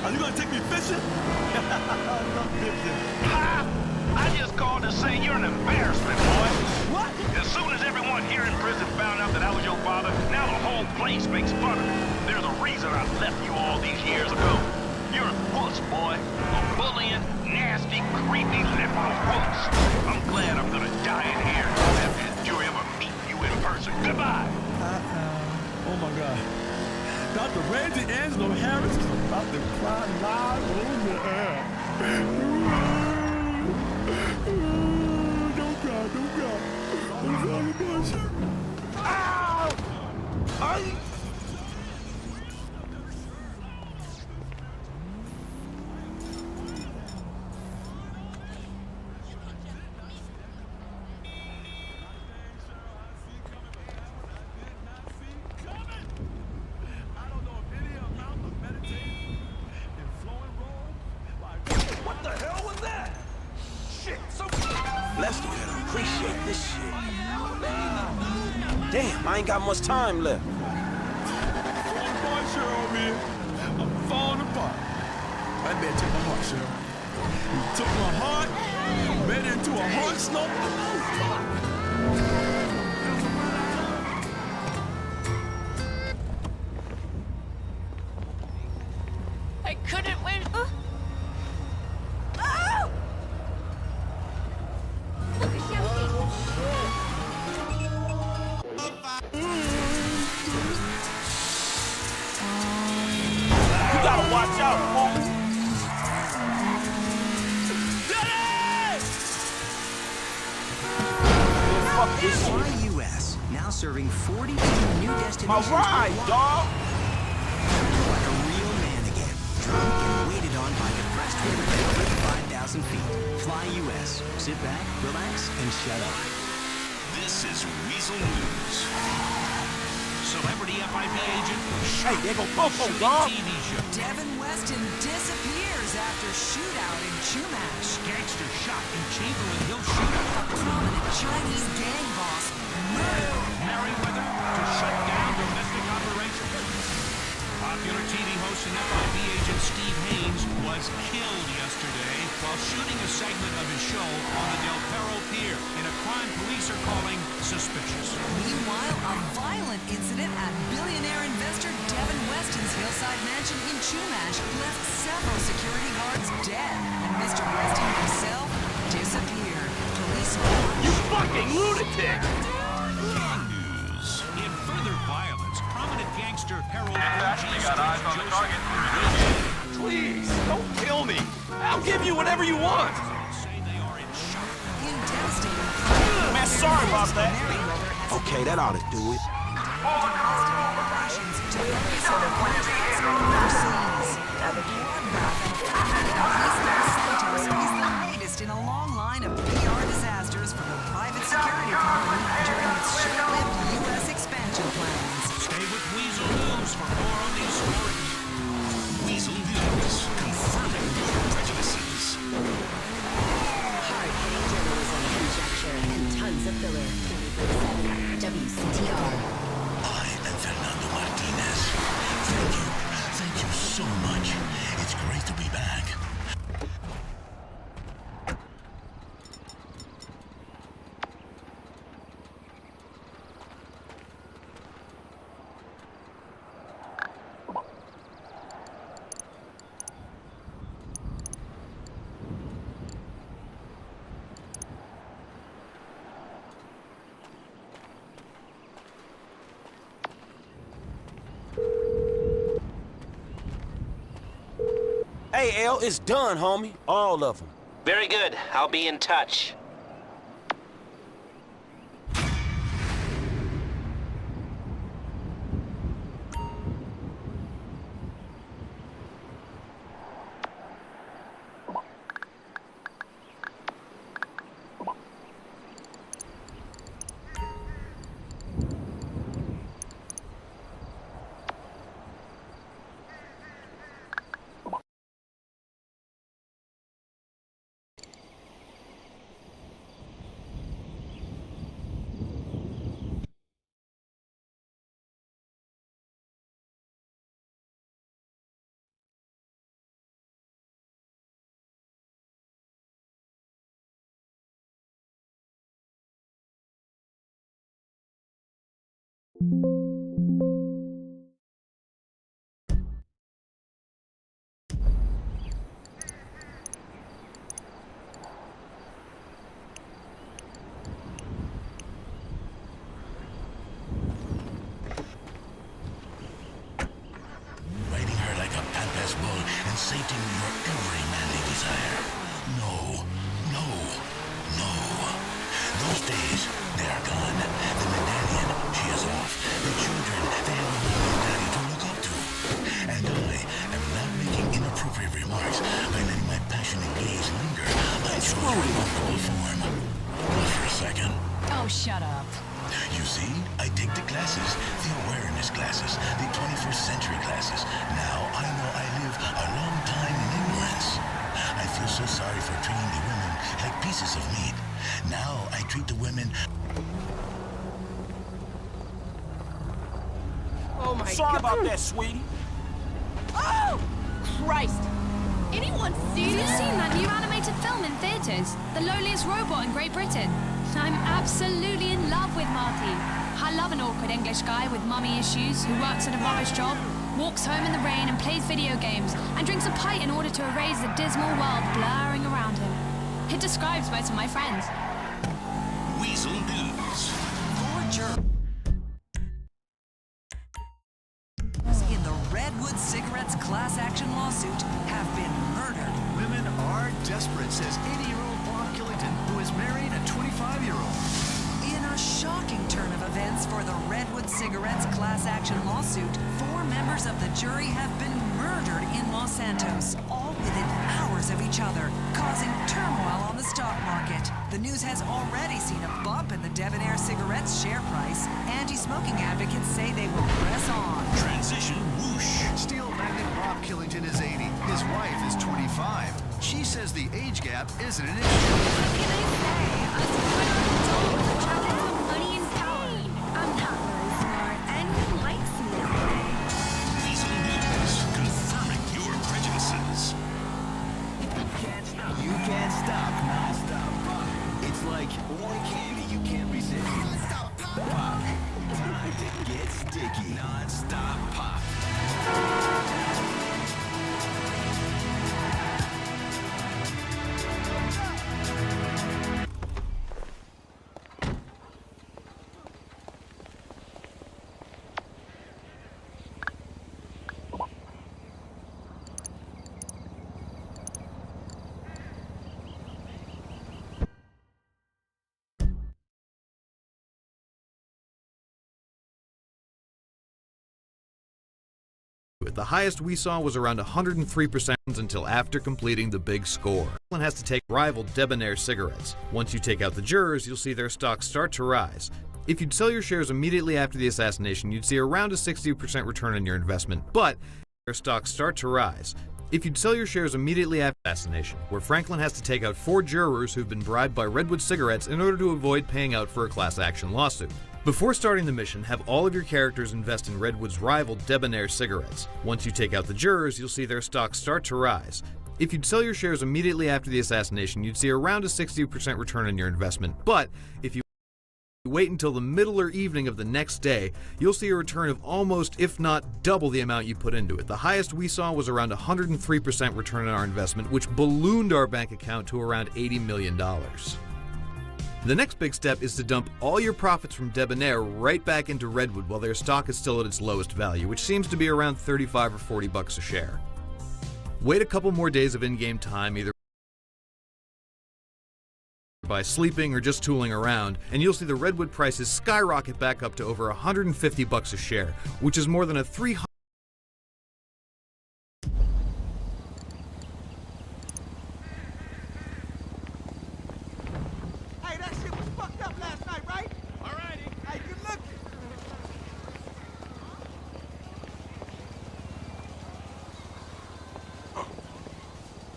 Are you gonna take me fishing? I love fishing. Ha! I just called to say you're an embarrassment, boy. What? As soon as everyone here in prison found out that I was your father, now the whole place makes fun of me. There's a reason I left you all these years ago. You're a wuss, boy. A bullying, nasty, creepy, liberal wuss. I'm glad I'm gonna die in here after you ever meet you in person. Goodbye. Oh my God. Dr. Ray D'Angelo Harris is about to cry live on the air. Lester better appreciate this shit. Damn, I ain't got much time left. Falling apart, Cheryl, man. I'm falling apart. That man took my heart, Cheryl. He took my heart, made it into a heart snow. I couldn't win. You gotta watch out, fool. Fuck this shit. Fly US, now serving 42 new destinations. All right, dog. Like a real man again, drunk and waited on by the breastplate at 35,000 feet. Fly US. Sit back, relax, and shut up. This is Weasel News. Celebrity FIB agent. Hey, there go Popo, dog. TV show. Devin Weston disappears after shootout in Chumash. Gangster shot in Chamberlain Hill shootout. Prominent Chinese gang boss murdered. Merriweather to shut down domestic operations. Popular TV host and FIB agent Steve Haynes was killed yesterday while shooting a segment of his show on the Del Perro Pier in a crime police are calling suspicious. Meanwhile, a violent incident at billionaire investor Devin Weston's hillside mansion in Chumash left several security guards dead, and Mr. Weston himself disappeared. Police are... You fucking lunatic! News. In further violence, prominent gangster Harold Please, don't kill me. I'll give you whatever you want. In devastating... Man, sorry about that. Okay, that ought to do it. In a long line of PR disasters from a private security company during its short-lived U.S. expansion plans. Stay with Weasel News for more on these stories. Weasel News, confirming your prejudices. Hard-hitting journalism, conjecture, and tons of filler. 24/7 WCTR. I am Fernando Martinez. Thank you so much. It's great to be back. Hey, L, it's done, homie. All of them. Very good. I'll be in touch. Riding her like a pampas bull and sating your every manly desire. No, no, no. Those days, they are gone. The medallion, she is off. The children, they have a mom and daddy to look up to. And I am not making inappropriate remarks by letting my passionate gaze linger on your remarkable form. Pause for a second. Oh, shut up. You see, I take the classes, the awareness classes, the 21st century classes. Now I know I live a long time in ignorance. I feel so sorry for treating the women like pieces of meat. Now I treat the women. Oh my Sorry God. about that, sweetie. Oh! Christ! Anyone see Have you this? seen that new animated film in theaters? The Lowliest Robot in Great Britain. I'm absolutely in love with Marty. I love an awkward English guy with mummy issues who works at a rubbish job, walks home in the rain and plays video games, and drinks a pint in order to erase the dismal world blurring around him. It describes most of my friends. Weasel News. In the Redwood Cigarettes class action lawsuit have been murdered. Women are desperate, says 80-year-old Bob Killington, who is marrying a 25-year-old. In a shocking turn of events for the Redwood Cigarettes class action lawsuit, 4 members of the jury have been murdered in Los Santos, all within hours of each other, causing turmoil on the stock market. The news has already seen a bump in the Debonair Cigarettes share price. Anti-smoking advocates say they will press on. Transition whoosh. Steel magnate Bob Killington is 80. His wife is 25. She says the age gap isn't an issue. What can I say? Us women are adults attracted to money and power. I'm not very smart, and he likes me that way. Weasel News. Confirming your prejudices. You can't stop non-stop pop. It's like one candy you can't resist. Non-stop pop. Time to get sticky. Non-stop pop. The highest we saw was around 103% until after completing the big score. One has to take rival Debonair cigarettes. Once you take out the jurors, you'll see their stocks start to rise. If you'd sell your shares immediately after the assassination, you'd see around a 60% return on your investment, but their stocks start to rise. If you'd sell your shares immediately after the assassination, where Franklin has to take out 4 jurors who've been bribed by Redwood Cigarettes in order to avoid paying out for a class action lawsuit. Before starting the mission, have all of your characters invest in Redwood's rival Debonair cigarettes. Once you take out the jurors, you'll see their stocks start to rise. If you'd sell your shares immediately after the assassination, you'd see around a 60% return on your investment, but if you wait until the middle or evening of the next day, you'll see a return of almost, if not double the amount you put into it. The highest we saw was around 103% return on our investment, which ballooned our bank account to around $80 million. The next big step is to dump all your profits from Debonair right back into Redwood while their stock is still at its lowest value, which seems to be around $35 or $40 a share. Wait a couple more days of in-game time, either by sleeping or just tooling around, and you'll see the Redwood prices skyrocket back up to over $150 a share, which is more than a 300. Hey, that shit was fucked up last night, right? Alrighty. Hey, good looking.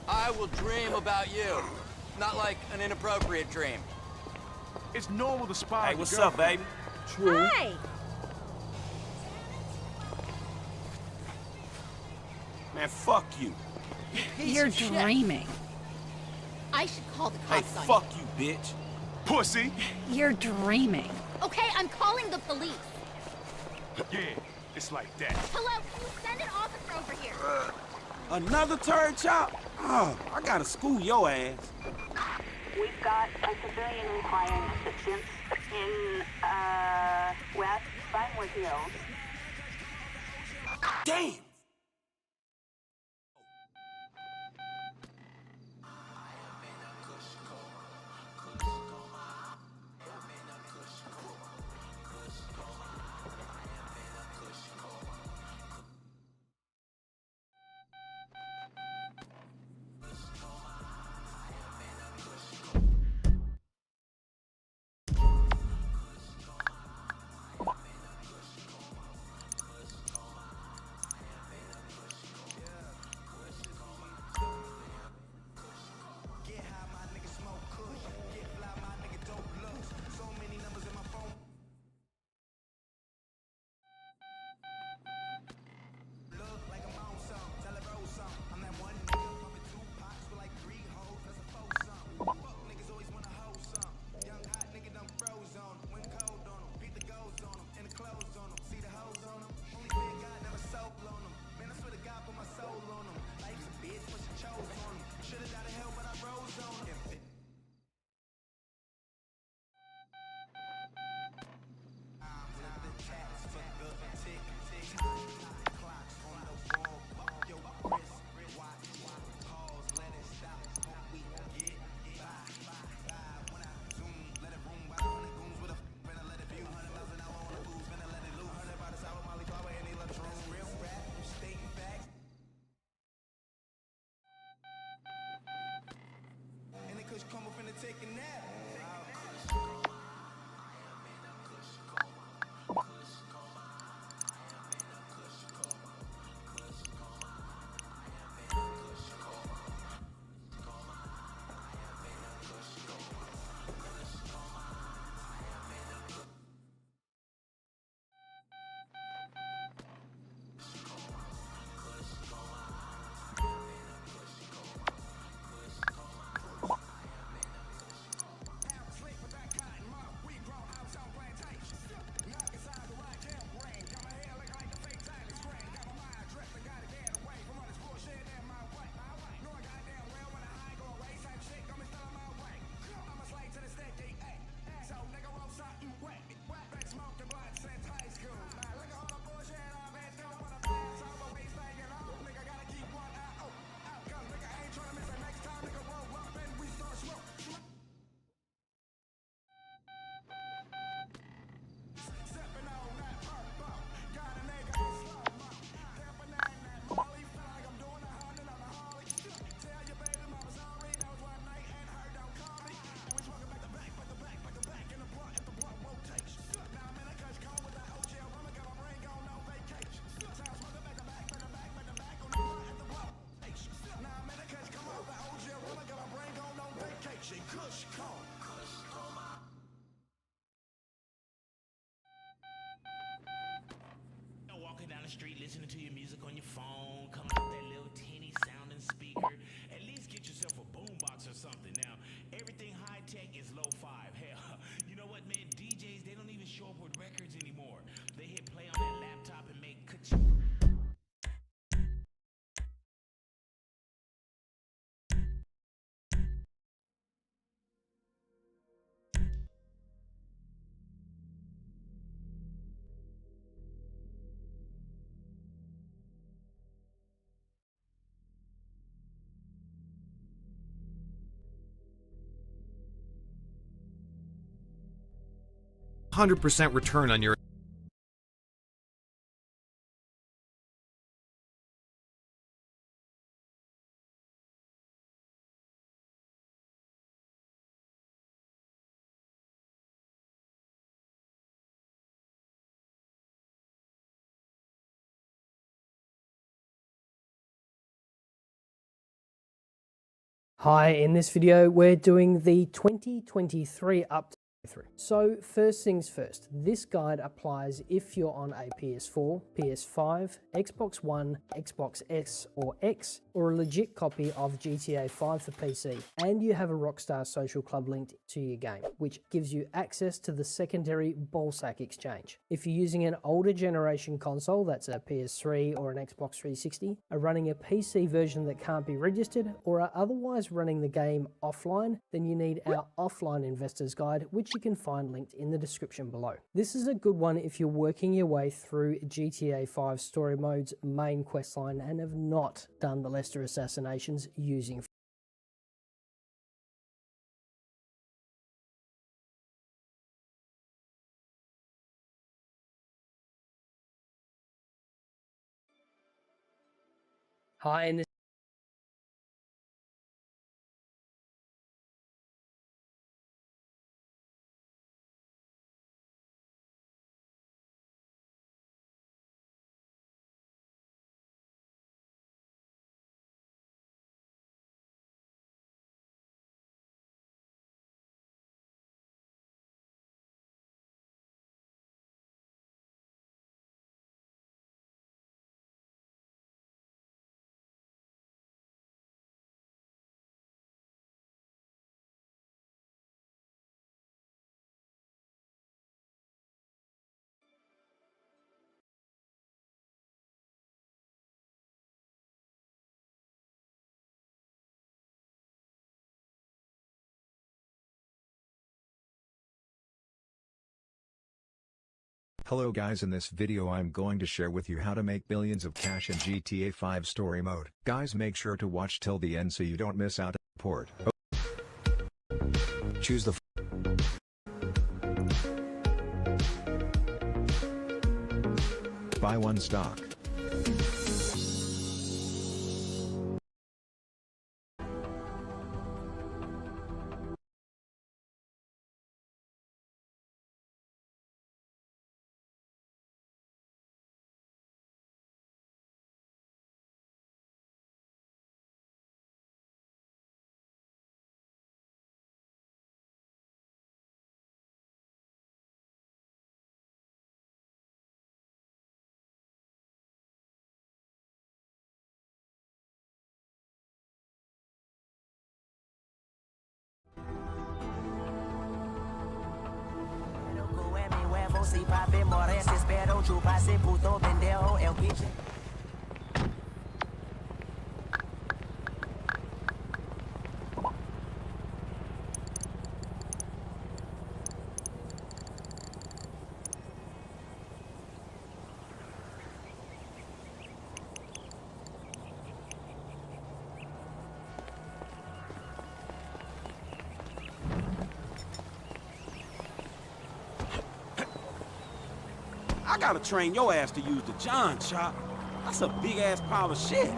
I will dream about you. Not like an inappropriate dream. It's normal to spy. Hey, what's up, baby? True. Hi! Man, fuck you. You're dreaming. I should call the Hey, cops on fuck you, bitch. Pussy. You're dreaming. you. Okay, I'm calling the police. Yeah, it's like that. Hello, can you send an officer over here? Another turd chop? Oh, I gotta school your ass. We've got a civilian requiring assistance in, West Vinewood Hills. Damn! listening to your music on your phone, coming out that little teeny sounding speaker. At least get yourself a boombox or something. Now, everything high tech is low five. Hell, you know what, man? DJs, they don't even show up with records anymore. They hit play on that laptop and make ka-ching. 100% return on your Hi, in this video we're doing the 2023 update through. So first things first, this guide applies if you're on a PS4, PS5, Xbox One, Xbox S or X, or a legit copy of GTA 5 for PC, and you have a Rockstar Social Club linked to your game, which gives you access to the secondary ballsack exchange. If you're using an older generation console, that's a PS3 or an Xbox 360, are running a PC version that can't be registered, or are otherwise running the game offline, then you need our offline investors guide, which you can find linked in the description below. This is a good one if you're working your way through GTA 5 story mode's main questline and have not done the Lester assassinations using Hi, in this Hello guys, in this video I'm going to share with you how to make billions of cash in GTA 5 story mode. Guys, make sure to watch till the end so you don't miss out on the port. Choose the buy one stock. Si papi more, se espero chuparse puto pendejo el pinche. I gotta train your ass to use the John chop. That's a big ass pile of shit.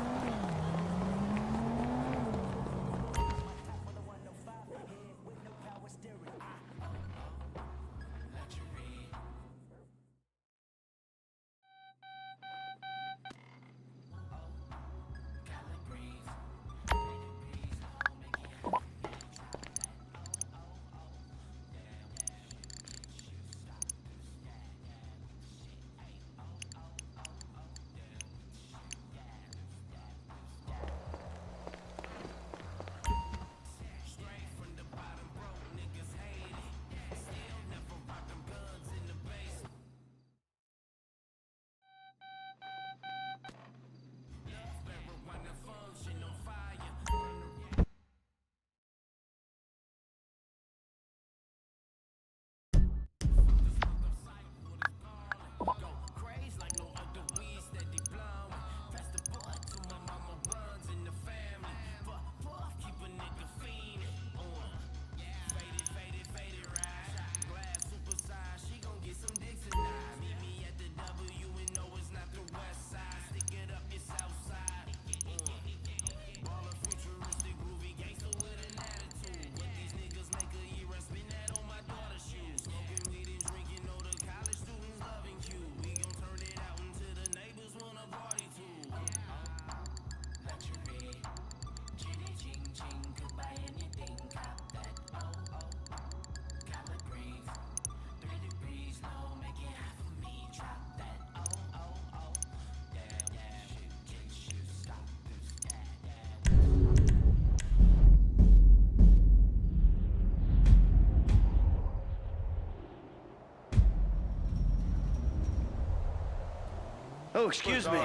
Oh, excuse me.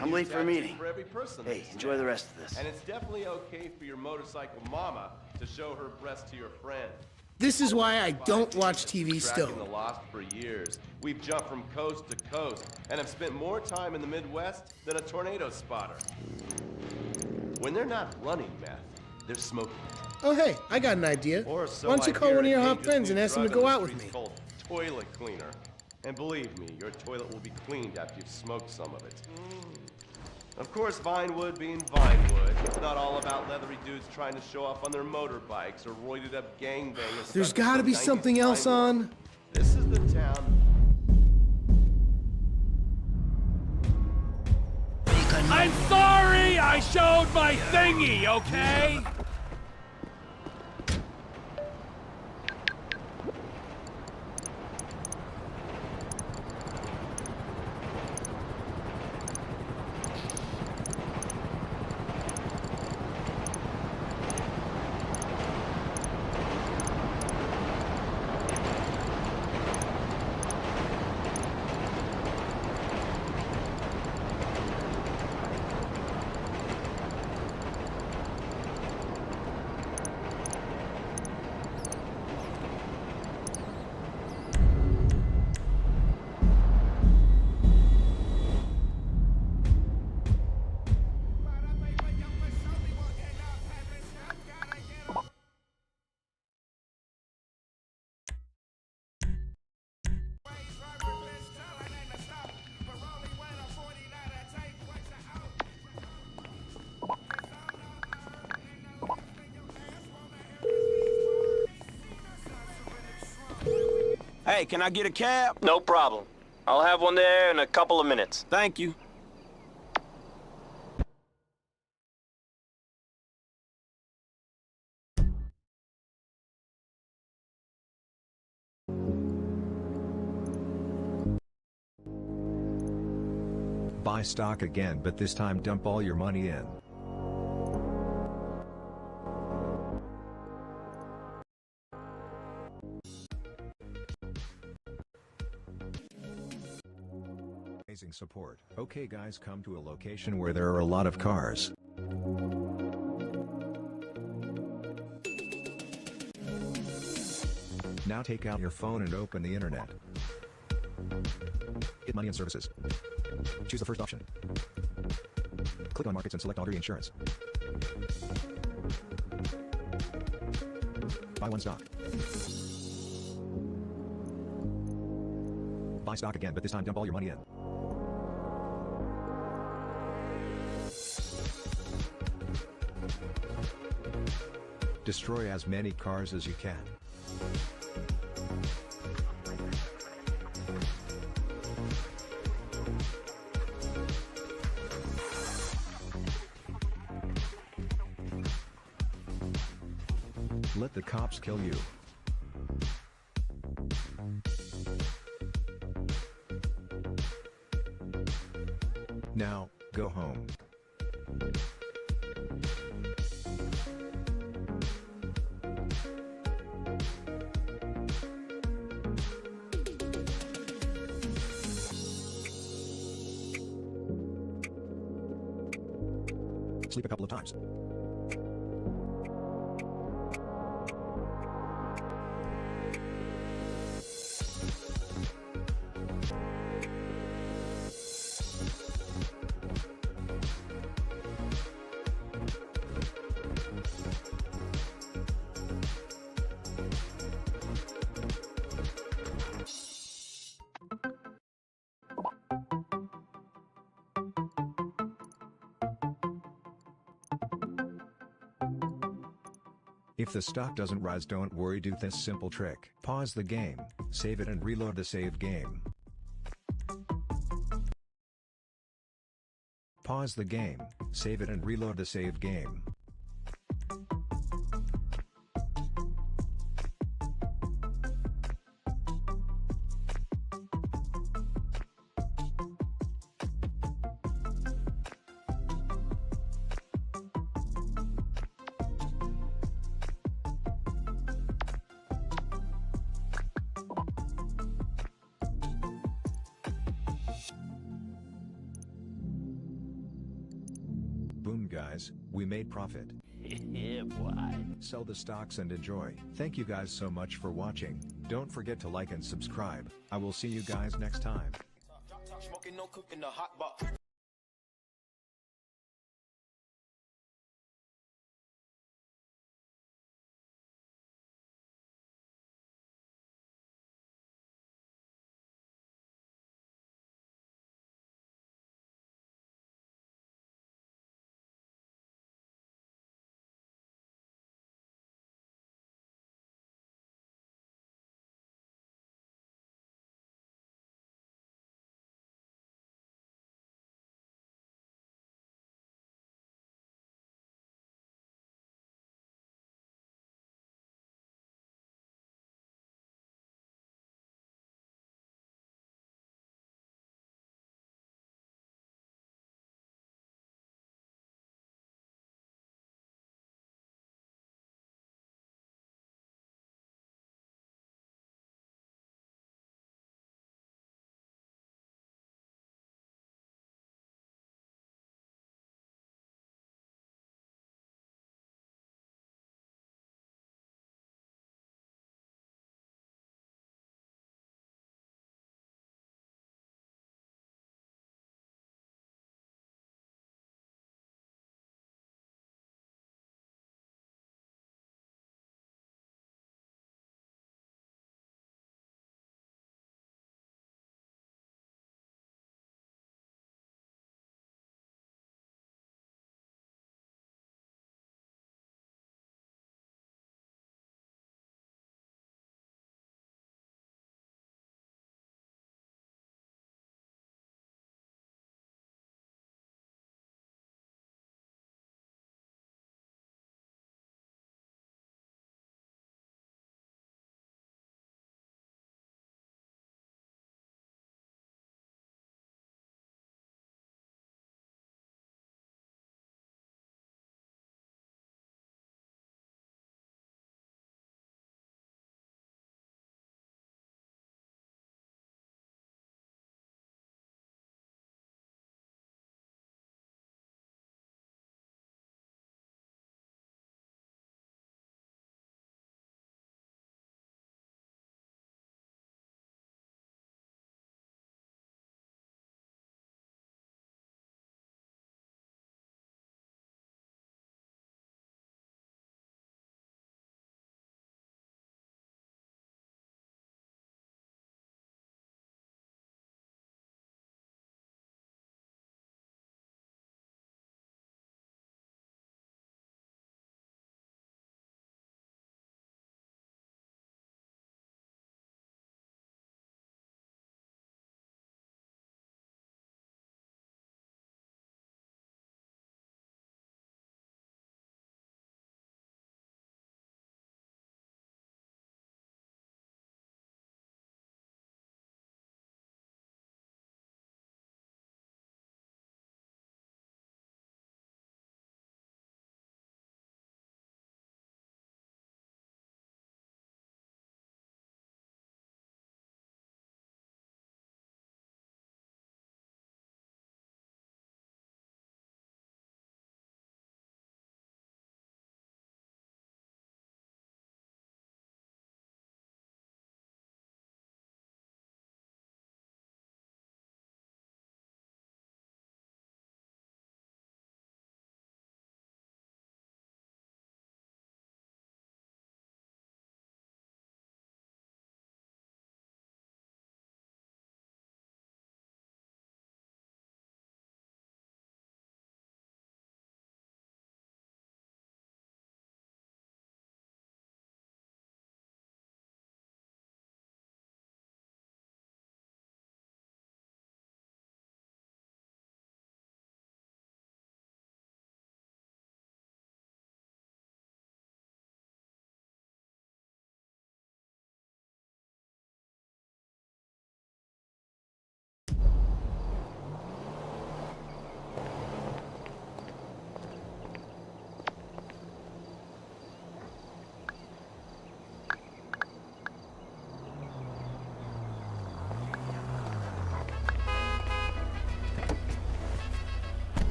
I'm late for a meeting. For every person Hey, that's enjoy the there. rest of this. And it's definitely okay for your motorcycle mama to show her breast to your friend. This is why I don't watch TV still. Tracking the lost for years. We've jumped from coast to coast and have spent more time in the Midwest than a tornado spotter. When they're not running meth, they're smoking it. Oh, hey, I got an idea. Or so Why don't you I call hear. one of your A hot dangerous friends new and ask them to drug go on out the with streets me? called toilet cleaner. And believe me, your toilet will be cleaned after you've smoked some of it. Of course, Vinewood being Vinewood, it's not all about leathery dudes trying to show off on their motorbikes or roided up gangbangers. There's gotta be something else on. This is the town. I'm sorry I showed my thingy, okay? Hey, can I get a cab? No problem. I'll have one there in a couple of minutes. Thank you. Buy stock again, but this time dump all your money in. Amazing support. Okay guys, come to a location where there are a lot of cars. Now take out your phone and open the internet. Get money and services. Choose the first option. Click on markets and select auto insurance. Buy one stock. Buy stock again, but this time dump all your money in. Destroy as many cars as you can. Let the cops kill you. Now, go home. Sleep a couple of times. If the stock doesn't rise, don't worry, do this simple trick. Pause the game, save it and reload the saved game. Pause the game, save it and reload the saved game. Boom guys, we made profit. Yeah, boy. Sell the stocks and enjoy. Thank you guys so much for watching. Don't forget to like and subscribe. I will see you guys next time. Smoking, no cooking, the hot box.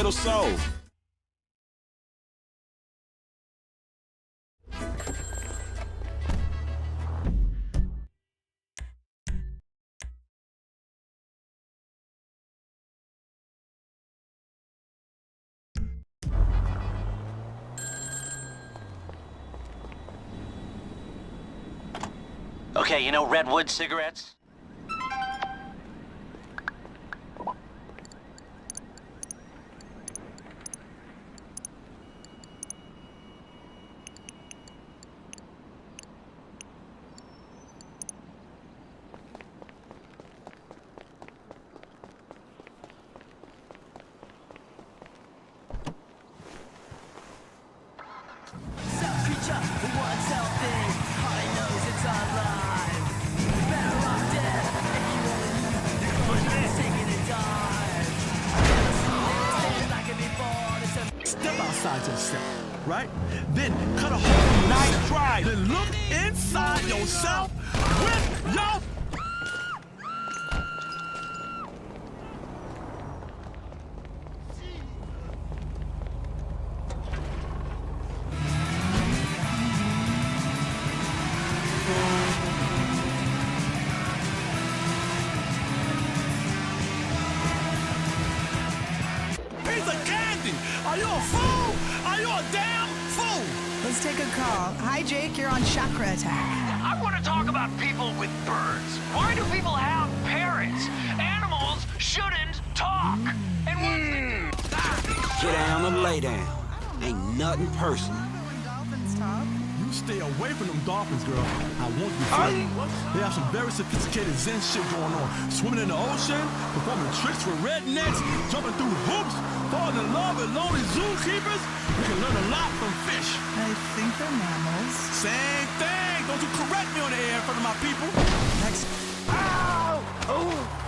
little soul. Okay, you know Redwood cigarettes? Step outside yourself, right? Then cut a hole. Nice try. Then look inside yourself with your... Piece of candy! Are you a fool? Are you a damn fool? Let's take a call. Hi, Jake. You're on chakra attack. I want to talk about people with birds. Why do people have parrots? Animals shouldn't talk. And Get down and lay down. Ain't nothing personal. Dolphins talk. You stay away from them dolphins, girl. I won't be frightened. They have some very sophisticated Zen shit going on. Swimming in the ocean, performing tricks with rednecks, jumping through hoops, falling in love with lonely zookeepers. We can learn a lot from fish. I think they're mammals. Same thing. Don't you correct me on the air in front of my people. Next. Ow! Oh!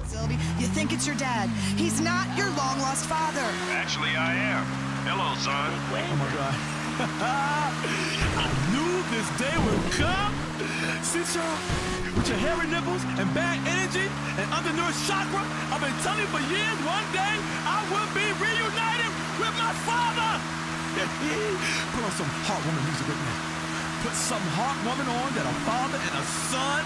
Sylvie, you think it's your dad. He's not your long-lost father. actually, I am. Hello, son. Oh my God. I knew this day would come. See, y'all, with your hairy nipples and bad energy and undernourished chakra, I've been telling you for years, one day I will be reunited with my father. Put on some heartwarming music with me. Put some heartwarming on that a father and a son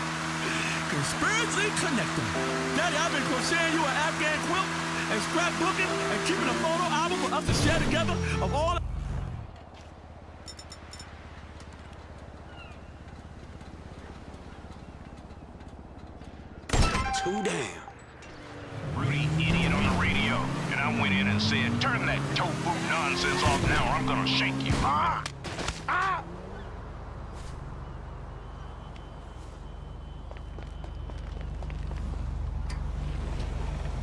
can spiritually connect them. Daddy, I've been crocheting you an Afghan quilt and scrapbooking and keeping a photo album for us to share together of all. Too damn. Rudy idiot on the radio. And I went in and said, turn that tofu nonsense off now or I'm gonna shank you. Ah! Ah!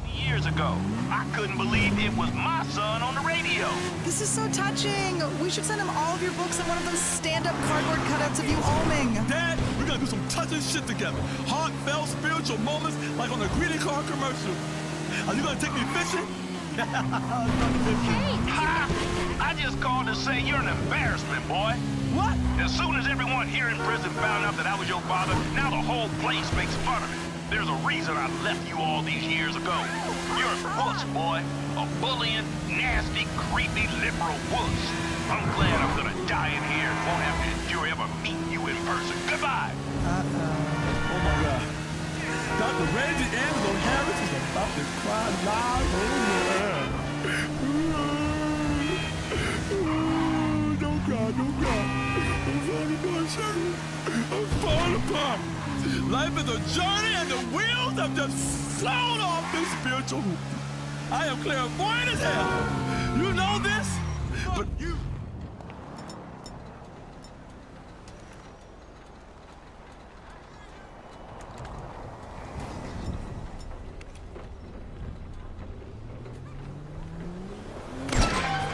Years ago, I couldn't believe it was my son on the radio. This is so touching. We should send him all of your books and one of those stand-up cardboard cutouts of you oming. Dad, we gotta do some touching shit together. Heartfelt spiritual moments like on a greeting card commercial. Are you gonna take me fishing? Hey! I just called to say you're an embarrassment, boy. What? As soon as everyone here in prison found out that I was your father, now the whole place makes fun of me. There's a reason I left you all these years ago. You're a wuss, boy. A bullying, nasty, creepy, liberal wuss. I'm glad I'm gonna die in here and won't have to endure ever meeting you in person. Goodbye. Oh my God. Dr. Reggie Angelo Harris is about to cry live over air. Don't cry, don't cry. I'm falling apart, I'm falling apart. Life is a journey and the wheels have just flown off this spiritual hoop. I am clairvoyant as hell. You know this? But you.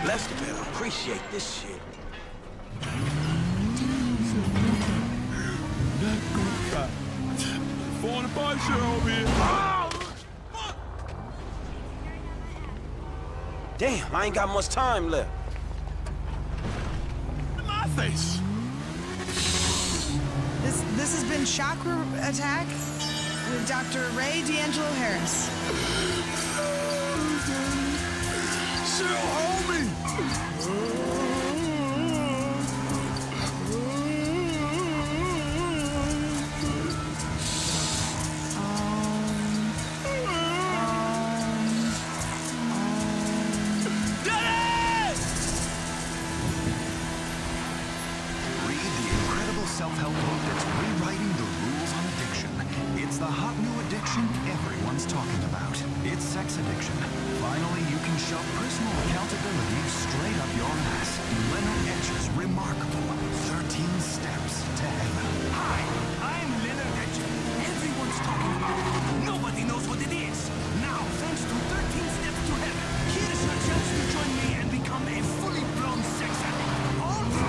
Lester better appreciate this shit. Not gonna cry. Falling apart shit over here. Oh! Damn, I ain't got much time left. face. This has been Chakra Attack with Dr. Ray D'Angelo Harris. Chill, homie! Self-help book that's rewriting the rules on addiction. It's the hot new addiction everyone's talking about. It's sex addiction. Finally, you can shove personal accountability straight up your ass. Leonard Etcher's remarkable 13 Steps to Heaven. Hi, I'm Leonard Etcher. Everyone's talking about it. Nobody knows what it is. Now, thanks to 13 Steps to Heaven, here's your chance to join me and become a fully blown sex addict. All the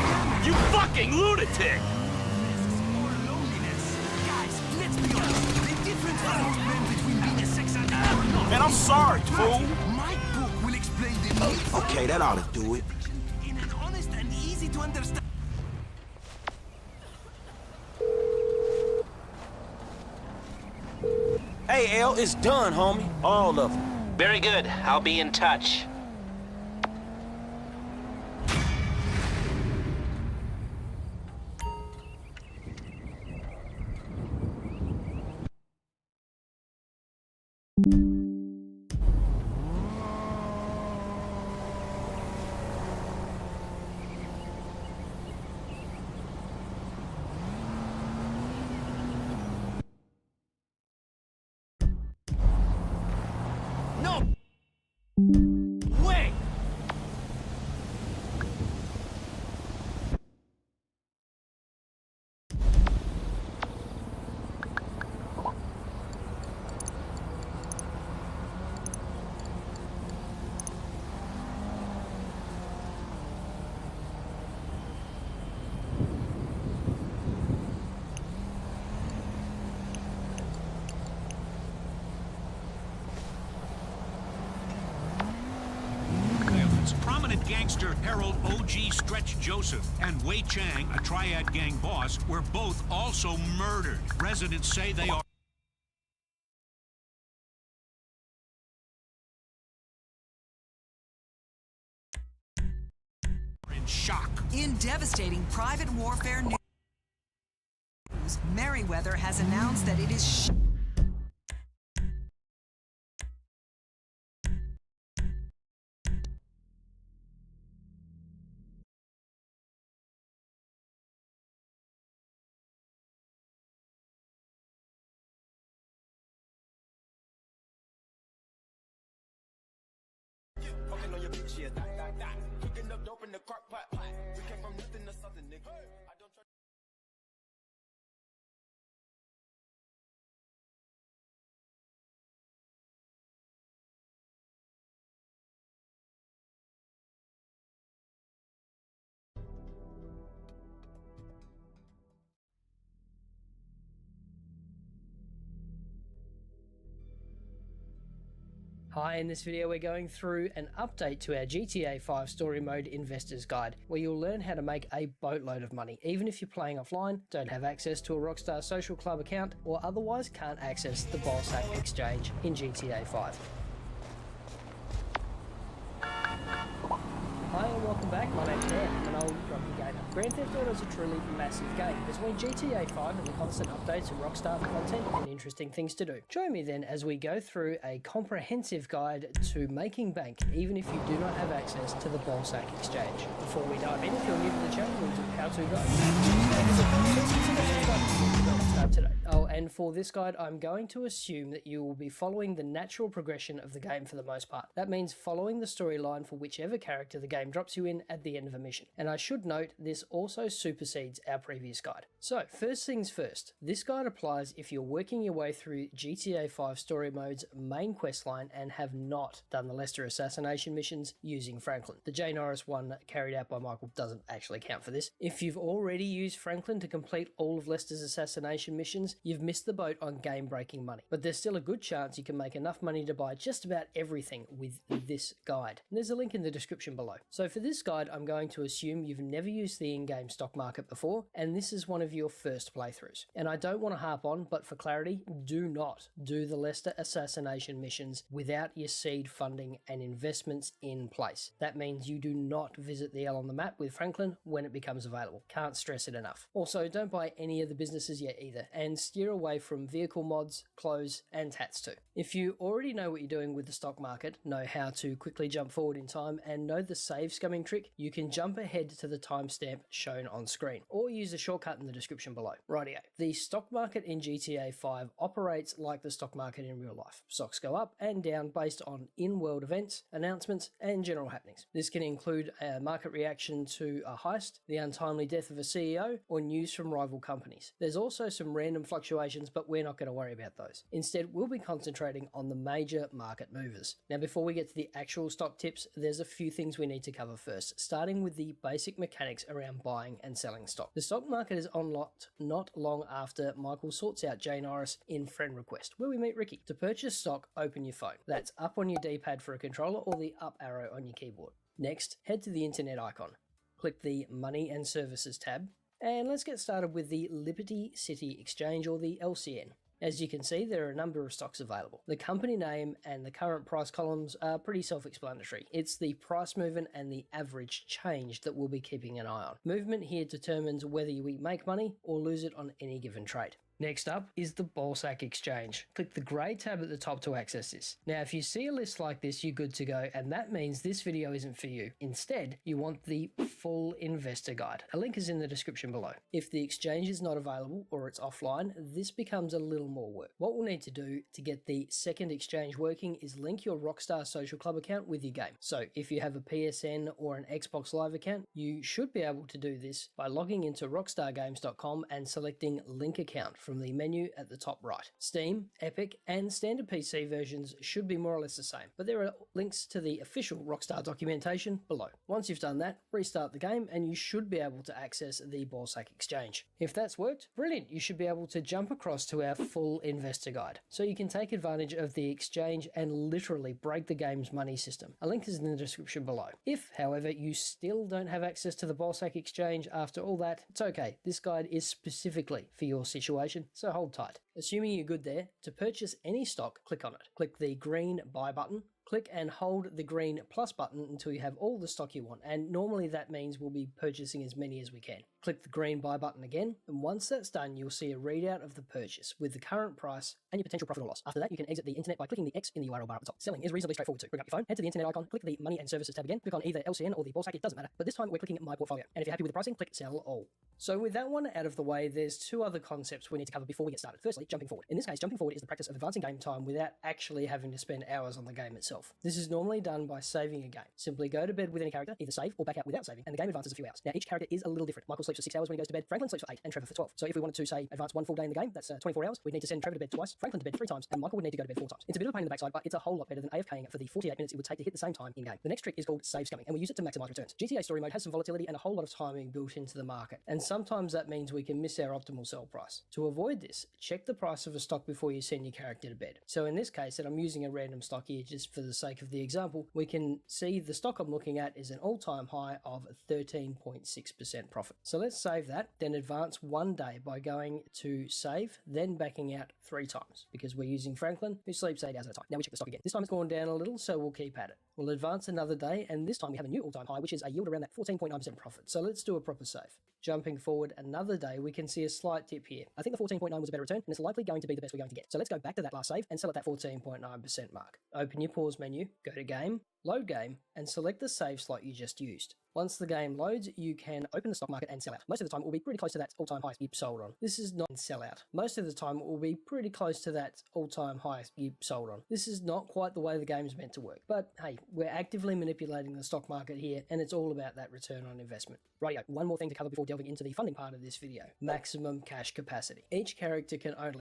You fucking lunatic! Man, I'm sorry, fool. My book will explain the Okay, that ought to do it. in an honest and easy to understand. Hey, L, it's done, homie. All of them. Very good. I'll be in touch. No! Wait! Prominent gangster Harold O.G. Stretch Joseph and Wei Chang, a triad gang boss, were both also murdered. Residents say they are in shock. In devastating private warfare news, Merriweather has announced that it is Fucking on your bitch, yeah, cooking up dope in the crock pot. We came from nothing to something, nigga. I don't try. Hi, in this video we're going through an update to our GTA 5 Story Mode Investor's Guide, where you'll learn how to make a boatload of money, even if you're playing offline, don't have access to a Rockstar Social Club account, or otherwise can't access the Ballsack Exchange in GTA 5. Hi and welcome back, my name's Dan, I'm an old grumpy gamer. Grand Theft Auto is a truly massive game. Between GTA 5 and the constant updates and Rockstar content and interesting things to do. Join me then as we go through a comprehensive guide to making bank, even if you do not have access to the Ballsack Exchange. Before we dive in, if you're new to the channel, we'll do how-to guide. Today. Oh, and for this guide, I'm going to assume that you will be following the natural progression of the game for the most part. That means following the storyline for whichever character the game drops you in at the end of a mission. And I should note, this also supersedes our previous guide. So, first things first, this guide applies if you're working your way through GTA 5 Story Mode's main questline and have not done the Lester assassination missions using Franklin. The Jay Norris one carried out by Michael doesn't actually count for this. If you've already used Franklin to complete all of Lester's assassination missions, you've missed missed the boat on game-breaking money, but there's still a good chance you can make enough money to buy just about everything with this guide. And there's a link in the description below. So for this guide, I'm going to assume you've never used the in-game stock market before, and this is one of your first playthroughs. And I don't want to harp on, but for clarity, do not do the Lester assassination missions without your seed funding and investments in place. That means you do not visit the L on the map with Franklin when it becomes available. Can't stress it enough. Also, don't buy any of the businesses yet either, and steer away from vehicle mods, clothes, and tats too. If you already know what you're doing with the stock market, know how to quickly jump forward in time, and know the save scumming trick, you can jump ahead to the timestamp shown on screen, or use a shortcut in the description below. Rightio. The stock market in GTA 5 operates like the stock market in real life. Stocks go up and down based on in-world events, announcements, and general happenings. This can include a market reaction to a heist, the untimely death of a CEO, or news from rival companies. There's also some random fluctuations, but we're not going to worry about those. Instead, we'll be concentrating on the major market movers. Now, before we get to the actual stock tips, there's a few things we need to cover first, starting with the basic mechanics around buying and selling stock. The stock market is unlocked not long after Michael sorts out Jay Norris in Friend Request, where we meet Ricky. To purchase stock, open your phone. That's up on your D-pad for a controller or the up arrow on your keyboard. Next, head to the internet icon. Click the Money and Services tab, and let's get started with the Liberty City Exchange, or the LCN. As you can see, there are a number of stocks available. The company name and the current price columns are pretty self-explanatory. It's the price movement and the average change that we'll be keeping an eye on. Movement here determines whether we make money or lose it on any given trade. Next up is the Ballsack Exchange. Click the grey tab at the top to access this. Now, if you see a list like this, you're good to go, and that means this video isn't for you. Instead, you want the full investor guide. A link is in the description below. If the exchange is not available or it's offline, this becomes a little more work. What we'll need to do to get the second exchange working is link your Rockstar Social Club account with your game. So if you have a PSN or an Xbox Live account, you should be able to do this by logging into rockstargames.com and selecting Link Account from the menu at the top right. Steam, Epic, and standard PC versions should be more or less the same, but there are links to the official Rockstar documentation below. Once you've done that, restart the game and you should be able to access the Ballsack Exchange. If that's worked, brilliant, you should be able to jump across to our full investor guide, so you can take advantage of the exchange and literally break the game's money system. A link is in the description below. If, however, you still don't have access to the Ballsack Exchange after all that, it's okay. This guide is specifically for your situation, so hold tight. Assuming you're good there, to purchase any stock, click on it. Click the green buy button. Click and hold the green plus button until you have all the stock you want, and normally that means we'll be purchasing as many as we can. Click the green buy button again, and once that's done, you'll see a readout of the purchase with the current price and your potential profit or loss. After that, you can exit the internet by clicking the X in the URL bar at the top. Selling is reasonably straightforward too. Bring up your phone, head to the internet icon, click the Money and Services tab again, click on either LCN or the Ballsack, it doesn't matter, but this time we're clicking My Portfolio. And if you're happy with the pricing, click Sell All. So with that one out of the way, there's two other concepts we need to cover before we get started. Firstly, jumping forward. In this case, jumping forward is the practice of advancing game time without actually having to spend hours on the game itself. This is normally done by saving a game. Simply go to bed with any character, either save or back out without saving, and the game advances a few hours. Now, each character is a little different. Michael sleeps for 6 hours when he goes to bed, Franklin sleeps for 8, and Trevor for 12. So if we wanted to, say, advance one full day in the game, that's 24 hours, we'd need to send Trevor to bed twice, Franklin to bed 3 times, and Michael would need to go to bed 4 times. It's a bit of a pain in the backside, but it's a whole lot better than AFKing for the 48 minutes it would take to hit the same time in game. The next trick is called save scumming, and we use it to maximize returns. GTA Story Mode has some volatility and a whole lot of timing built into the market, and sometimes that means we can miss our optimal sell price. To avoid this, check the price of a stock before you send your character to bed. So in this case, and I'm using a random stock here just for the sake of the example, we can see the stock I'm looking at is an all-time high of 13.6% profit. So let's save that, then advance one day by going to save, then backing out 3 times, because we're using Franklin, who sleeps 8 hours at a time. Now we check the stock again. This time it's gone down a little, so we'll keep at it. We'll advance another day, and this time we have a new all-time high, which is a yield around that 14.9% profit. So let's do a proper save. Jumping forward another day, we can see a slight dip here. I think the 14.9 was a better return, and it's likely going to be the best we're going to get. So let's go back to that last save and sell at that 14.9% mark. Open your pause menu, go to game, load game, and select the save slot you just used. Once the game loads, you can open the stock market and sell out. Most of the time, it will be pretty close to that all-time high you sold on. This is not sell out. Most of the time, it will be pretty close to that all-time high you sold on. This is not quite the way the game is meant to work. But hey, we're actively manipulating the stock market here, and it's all about that return on investment. Rightio, one more thing to cover before delving into the funding part of this video. Maximum cash capacity. Each character can only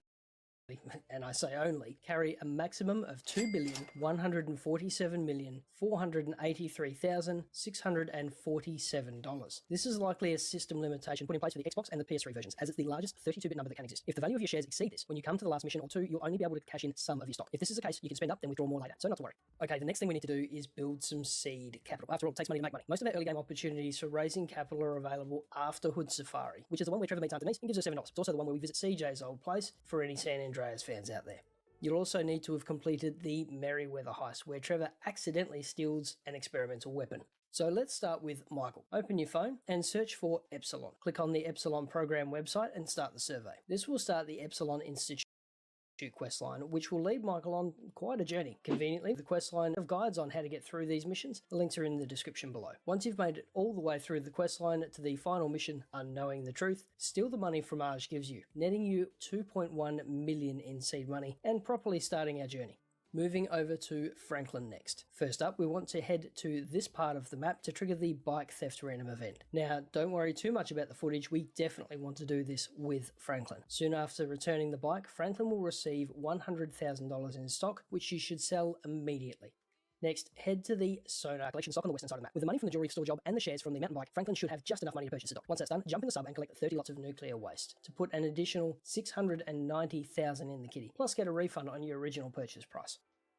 and I say only, carry a maximum of $2,147,483,647. This is likely a system limitation put in place for the Xbox and the PS3 versions, as it's the largest 32-bit number that can exist. If the value of your shares exceed this, when you come to the last mission or two, you'll only be able to cash in some of your stock. If this is the case, you can spend up, then withdraw more later, so not to worry. Okay, the next thing we need to do is build some seed capital. After all, it takes money to make money. Most of our early game opportunities for raising capital are available after Hood Safari, which is the one where Trevor meets Aunt Denise and gives us $7. It's also the one where we visit CJ's old place, for any San Andreas fans out there. You'll also need to have completed the Merryweather heist, where Trevor accidentally steals an experimental weapon. So let's start with Michael. Open your phone and search for Epsilon. Click on the Epsilon program website and start the survey. This will start the Epsilon Institute questline, which will lead Michael on quite a journey. Conveniently, the questline of guides on how to get through these missions, the links are in the description below. Once you've made it all the way through the questline to the final mission, Unknowing the Truth, steal the money from Aj gives you, netting you 2.1 million in seed money and properly starting our journey. Moving over to Franklin next. First up, we want to head to this part of the map to trigger the bike theft random event. Now, don't worry too much about the footage, we definitely want to do this with Franklin. Soon after returning the bike, Franklin will receive $100,000 in stock, which you should sell immediately. Next, head to the Sonar collection stock on the western side of the map. With the money from the jewelry store job and the shares from the mountain bike, Franklin should have just enough money to purchase the stock. Once that's done, jump in the sub and collect 30 lots of nuclear waste to put an additional $690,000 in the kitty, plus get a refund on your original purchase price.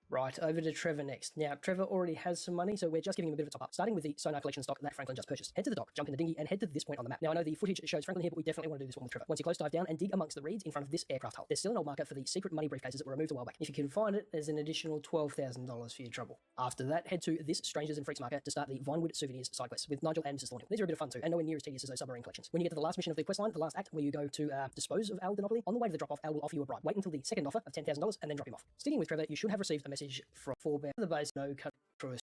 Right, over to Trevor next. Now, Trevor already has some money, so we're just giving him a bit of a top up. Starting with the Sonar collection stock that Franklin just purchased. Head to the dock, jump in the dinghy, and head to this point on the map. Now, I know the footage shows Franklin here, but we definitely want to do this one with Trevor. Once you're close, dive down and dig amongst the reeds in front of this aircraft hull. There's still an old marker for the secret money briefcases that were removed a while back. If you can find it, there's an additional $12,000 for your trouble. After that, head to this Strangers and Freaks marker to start the Vinewood Souvenirs side quests with Nigel and Mrs. Thornhill. These are a bit of fun too, and nowhere near as tedious as those submarine collections. When you get to the last mission of the questline, the last act, where you go to dispose of Al Denopoly, on the way to the drop-off, Al will offer you a bribe. Wait until the second offer of $10,000 and then drop him off. Sticking with Trevor, you should have received a message from Forbear. The base, no cut.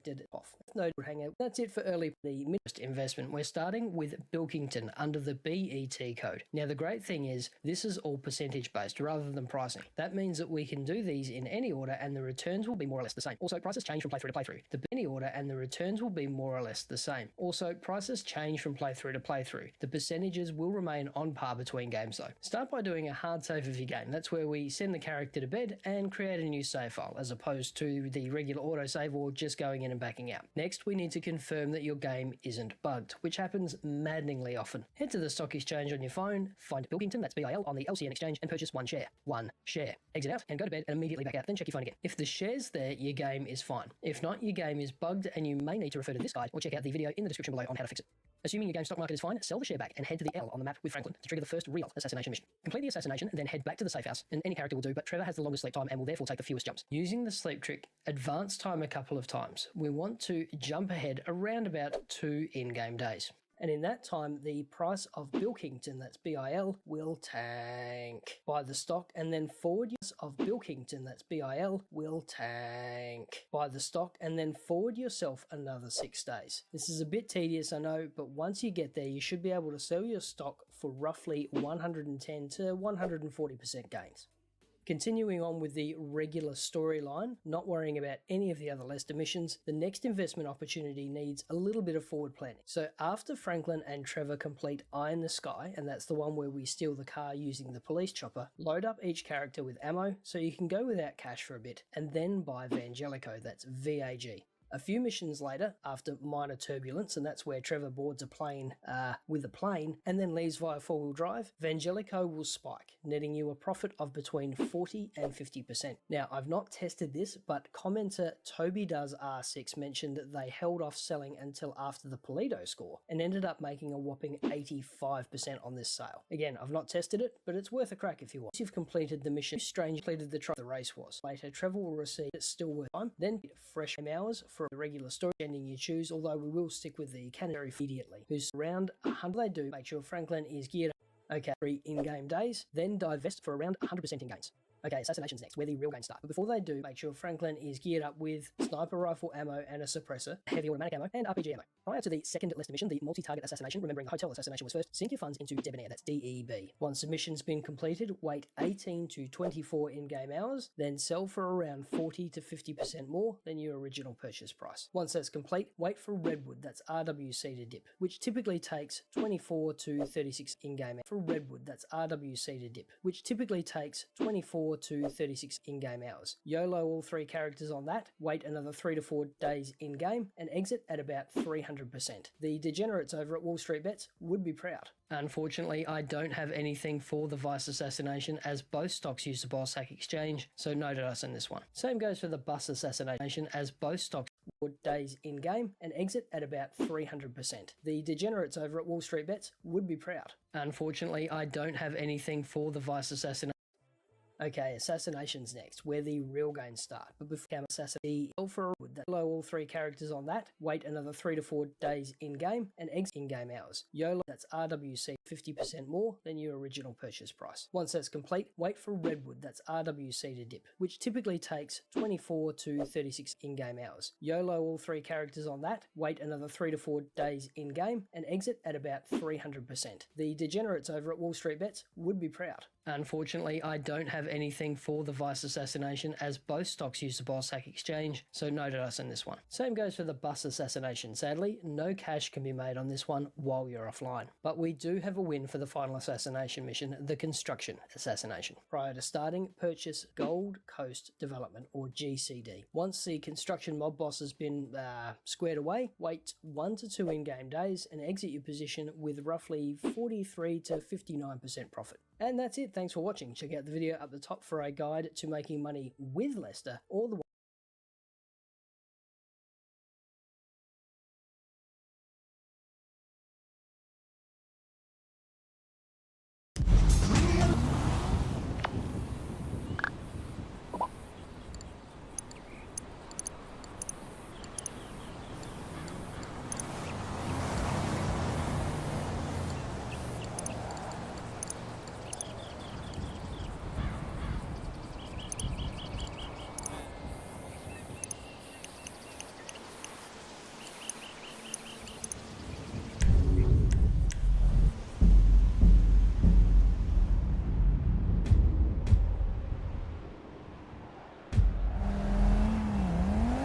Did off. No hangout. That's it for early the mid investment. We're starting with Bilkington under the BET code. Now the great thing is this is all percentage based rather than pricing. That means that we can do these in any order and the returns will be more or less the same. Also prices change from playthrough to playthrough. The any order and the returns will be more or less the same. Also prices change from playthrough to playthrough. The percentages will remain on par between games though. Start by doing a hard save of your game. That's where we send the character to bed and create a new save file as opposed to the regular autosave or just going in and backing out. Next, we need to confirm that your game isn't bugged, which happens maddeningly often. Head to the stock exchange on your phone, find Bilkington, that's BIL, on the LCN exchange and purchase one share. Exit out and go to bed and immediately back out, then check your phone again. If the share's there, your game is fine. If not, your game is bugged and you may need to refer to this guide or check out the video in the description below on how to fix it. Assuming your game stock market is fine, sell the share back and head to the L on the map with Franklin to trigger the first real assassination mission. Complete the assassination and then head back to the safe house, and any character will do, but Trevor has the longest sleep time and will therefore take the fewest jumps. Using the sleep trick, advance time a couple of times. We want to jump ahead around about 2 in-game days. And in that time, the price of Bilkington, that's BIL, will tank. Buy the stock and then forward use of Bilkington, that's BIL, will tank. Buy the stock and then forward yourself another 6 days. This is a bit tedious, I know, but once you get there, you should be able to sell your stock for roughly 110 to 140% gains. Continuing on with the regular storyline, not worrying about any of the other Lester missions, the next investment opportunity needs a little bit of forward planning. So after Franklin and Trevor complete Eye in the Sky, and that's the one where we steal the car using the police chopper, load up each character with ammo so you can go without cash for a bit, and then buy Vangelico, that's VAG. A few missions later, after minor turbulence, and that's where Trevor boards a plane with a plane and then leaves via four-wheel drive, Vangelico will spike, netting you a profit of between 40 and 50%. Now, I've not tested this, but commenter Toby Does R6 mentioned that they held off selling until after the Polito score and ended up making a whopping 85% on this sale. Again, I've not tested it, but it's worth a crack if you want. Once you've completed the mission, Strange completed the race was. Later, Trevor will receive It's Still Worth Time, then fresh hours for a regular story ending you choose, although we will stick with the canary immediately, who's around 100. They do make sure Franklin is geared up. Okay, 3 in-game days, then divest for around 100% in gains. Okay, assassinations next, where the real games start. But before they do, make sure Franklin is geared up with sniper rifle ammo and a suppressor, heavy automatic ammo, and RPG ammo. Prior to the second Lester mission, the multi-target assassination, remembering the hotel assassination was first, sink your funds into Debonair, that's DEB. Once the mission's been completed, wait 18 to 24 in-game hours, then sell for around 40 to 50% more than your original purchase price. Once that's complete, wait for Redwood, that's RWC to dip, which typically takes 24 to 36 in-game hours. For Redwood, that's RWC to dip, which typically takes 24 24 to 36 in-game hours. YOLO all 3 characters on that, wait another 3 to 4 days in-game, and exit at about 300%. The degenerates over at Wall Street Bets would be proud. Unfortunately, I don't have anything for the Vice assassination, as both stocks use the Boss Hack Exchange, so no Adata in this one. Same goes for the Bus assassination, as both stocks days in-game and exit at about 300%. The degenerates over at Wall Street Bets would be proud. Unfortunately, I don't have anything for the Vice assassination. Okay, assassinations next, where the real games start. But before assassinate the Alpha would that low all 3 characters on that, wait another 3 to 4 days in-game and exit in-game hours. YOLO, that's RWC 50% more than your original purchase price. Once that's complete, wait for Redwood, that's RWC to dip, which typically takes 24 to 36 in-game hours. YOLO all 3 characters on that, wait another 3 to 4 days in-game and exit at about 300%. The degenerates over at Wall Street Bets would be proud. Unfortunately, I don't have anything for the Vice assassination, as both stocks use the Boss Hack Exchange, so no Adata in this one. Same goes for the Bus assassination. Sadly, no cash can be made on this one while you're offline. But we do have a win for the final assassination mission, the construction assassination. Prior to starting, purchase Gold Coast Development, or GCD. Once the construction mob boss has been squared away, wait 1 to 2 in-game days and exit your position with roughly 43 to 59% profit. And that's it. Thanks for watching. Check out the video up the top for a guide to making money with Lester all the way.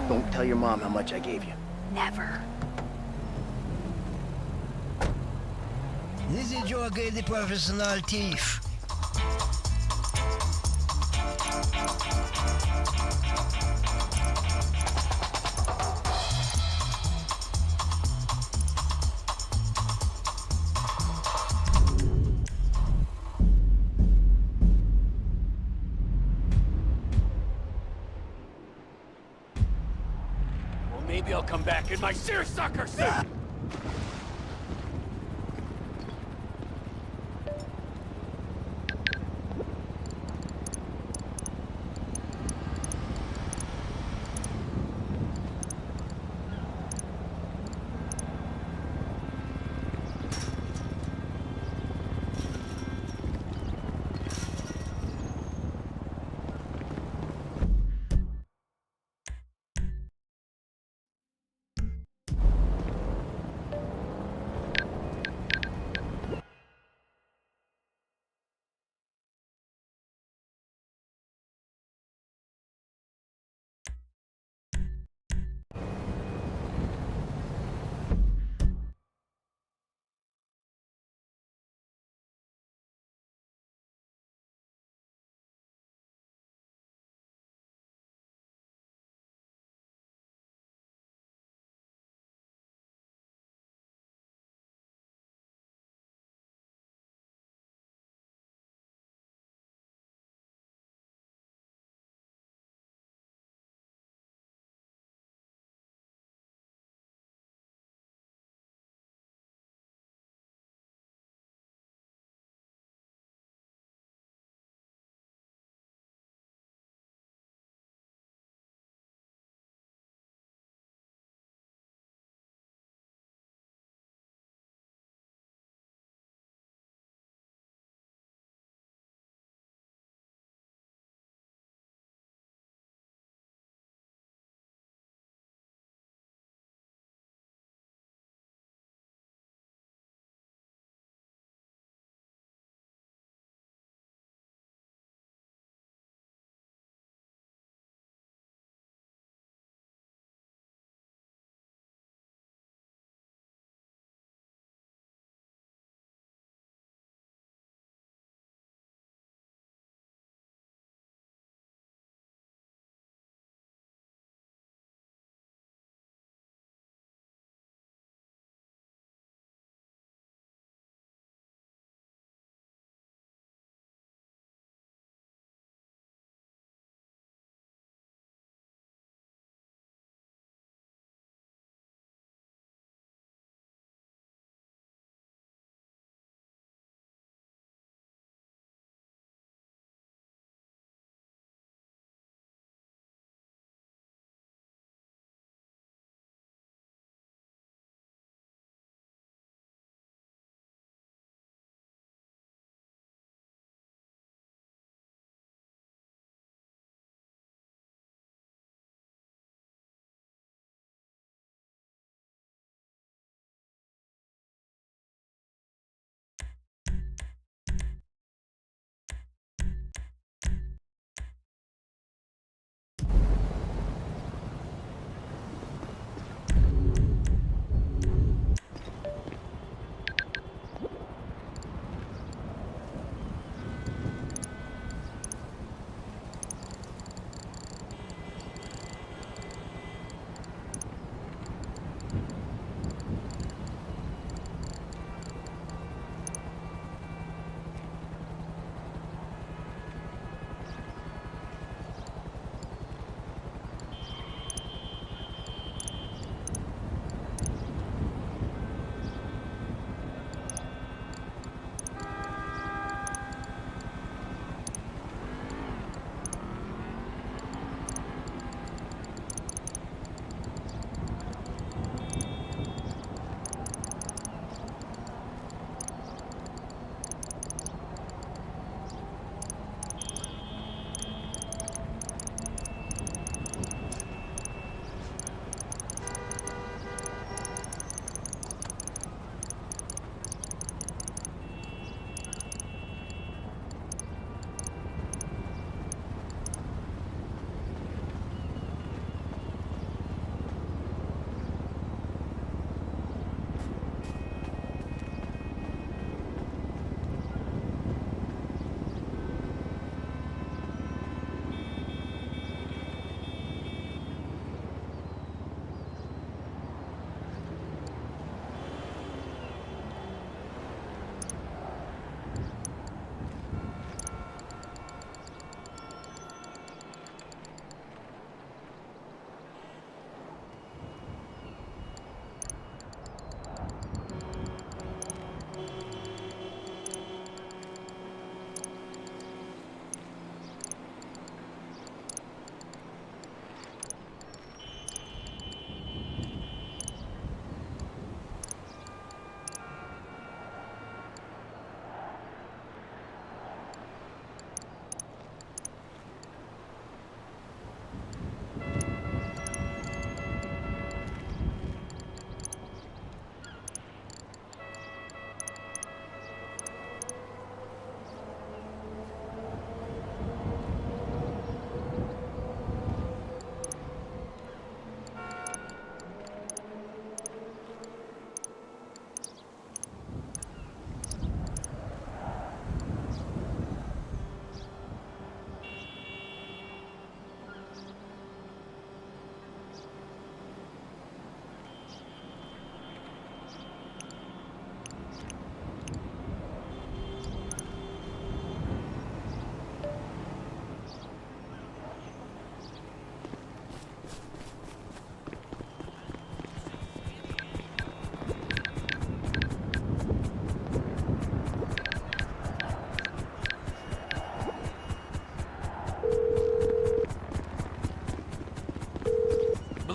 Don't tell your mom how much I gave you. Never. This is your good professional thief. Maybe I'll come back in my seersucker suit!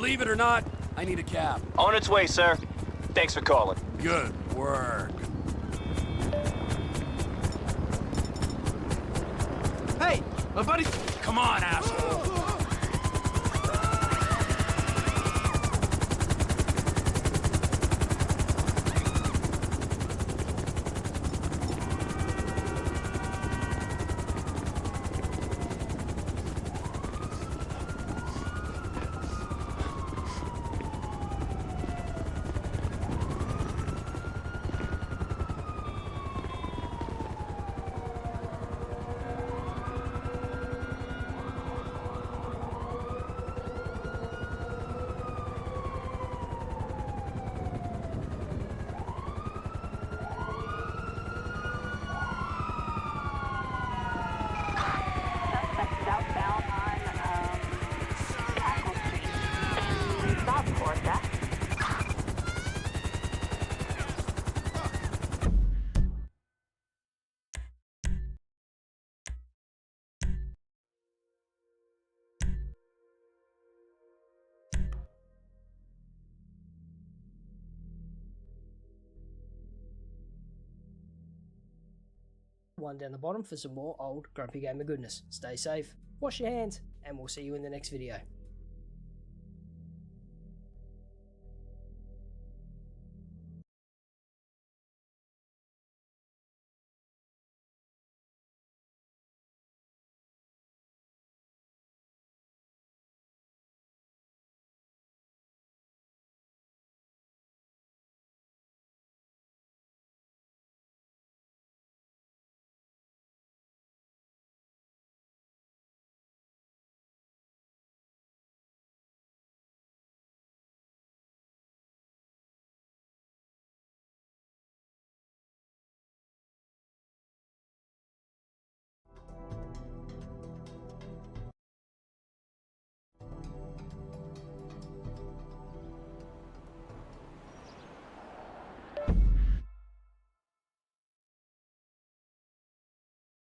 Believe it or not, I need a cab. On its way, sir. Thanks for calling. Good work. Hey, my buddy. Come on, asshole. One down the bottom for some more old grumpy gamer goodness. Stay safe, wash your hands, and we'll see you in the next video.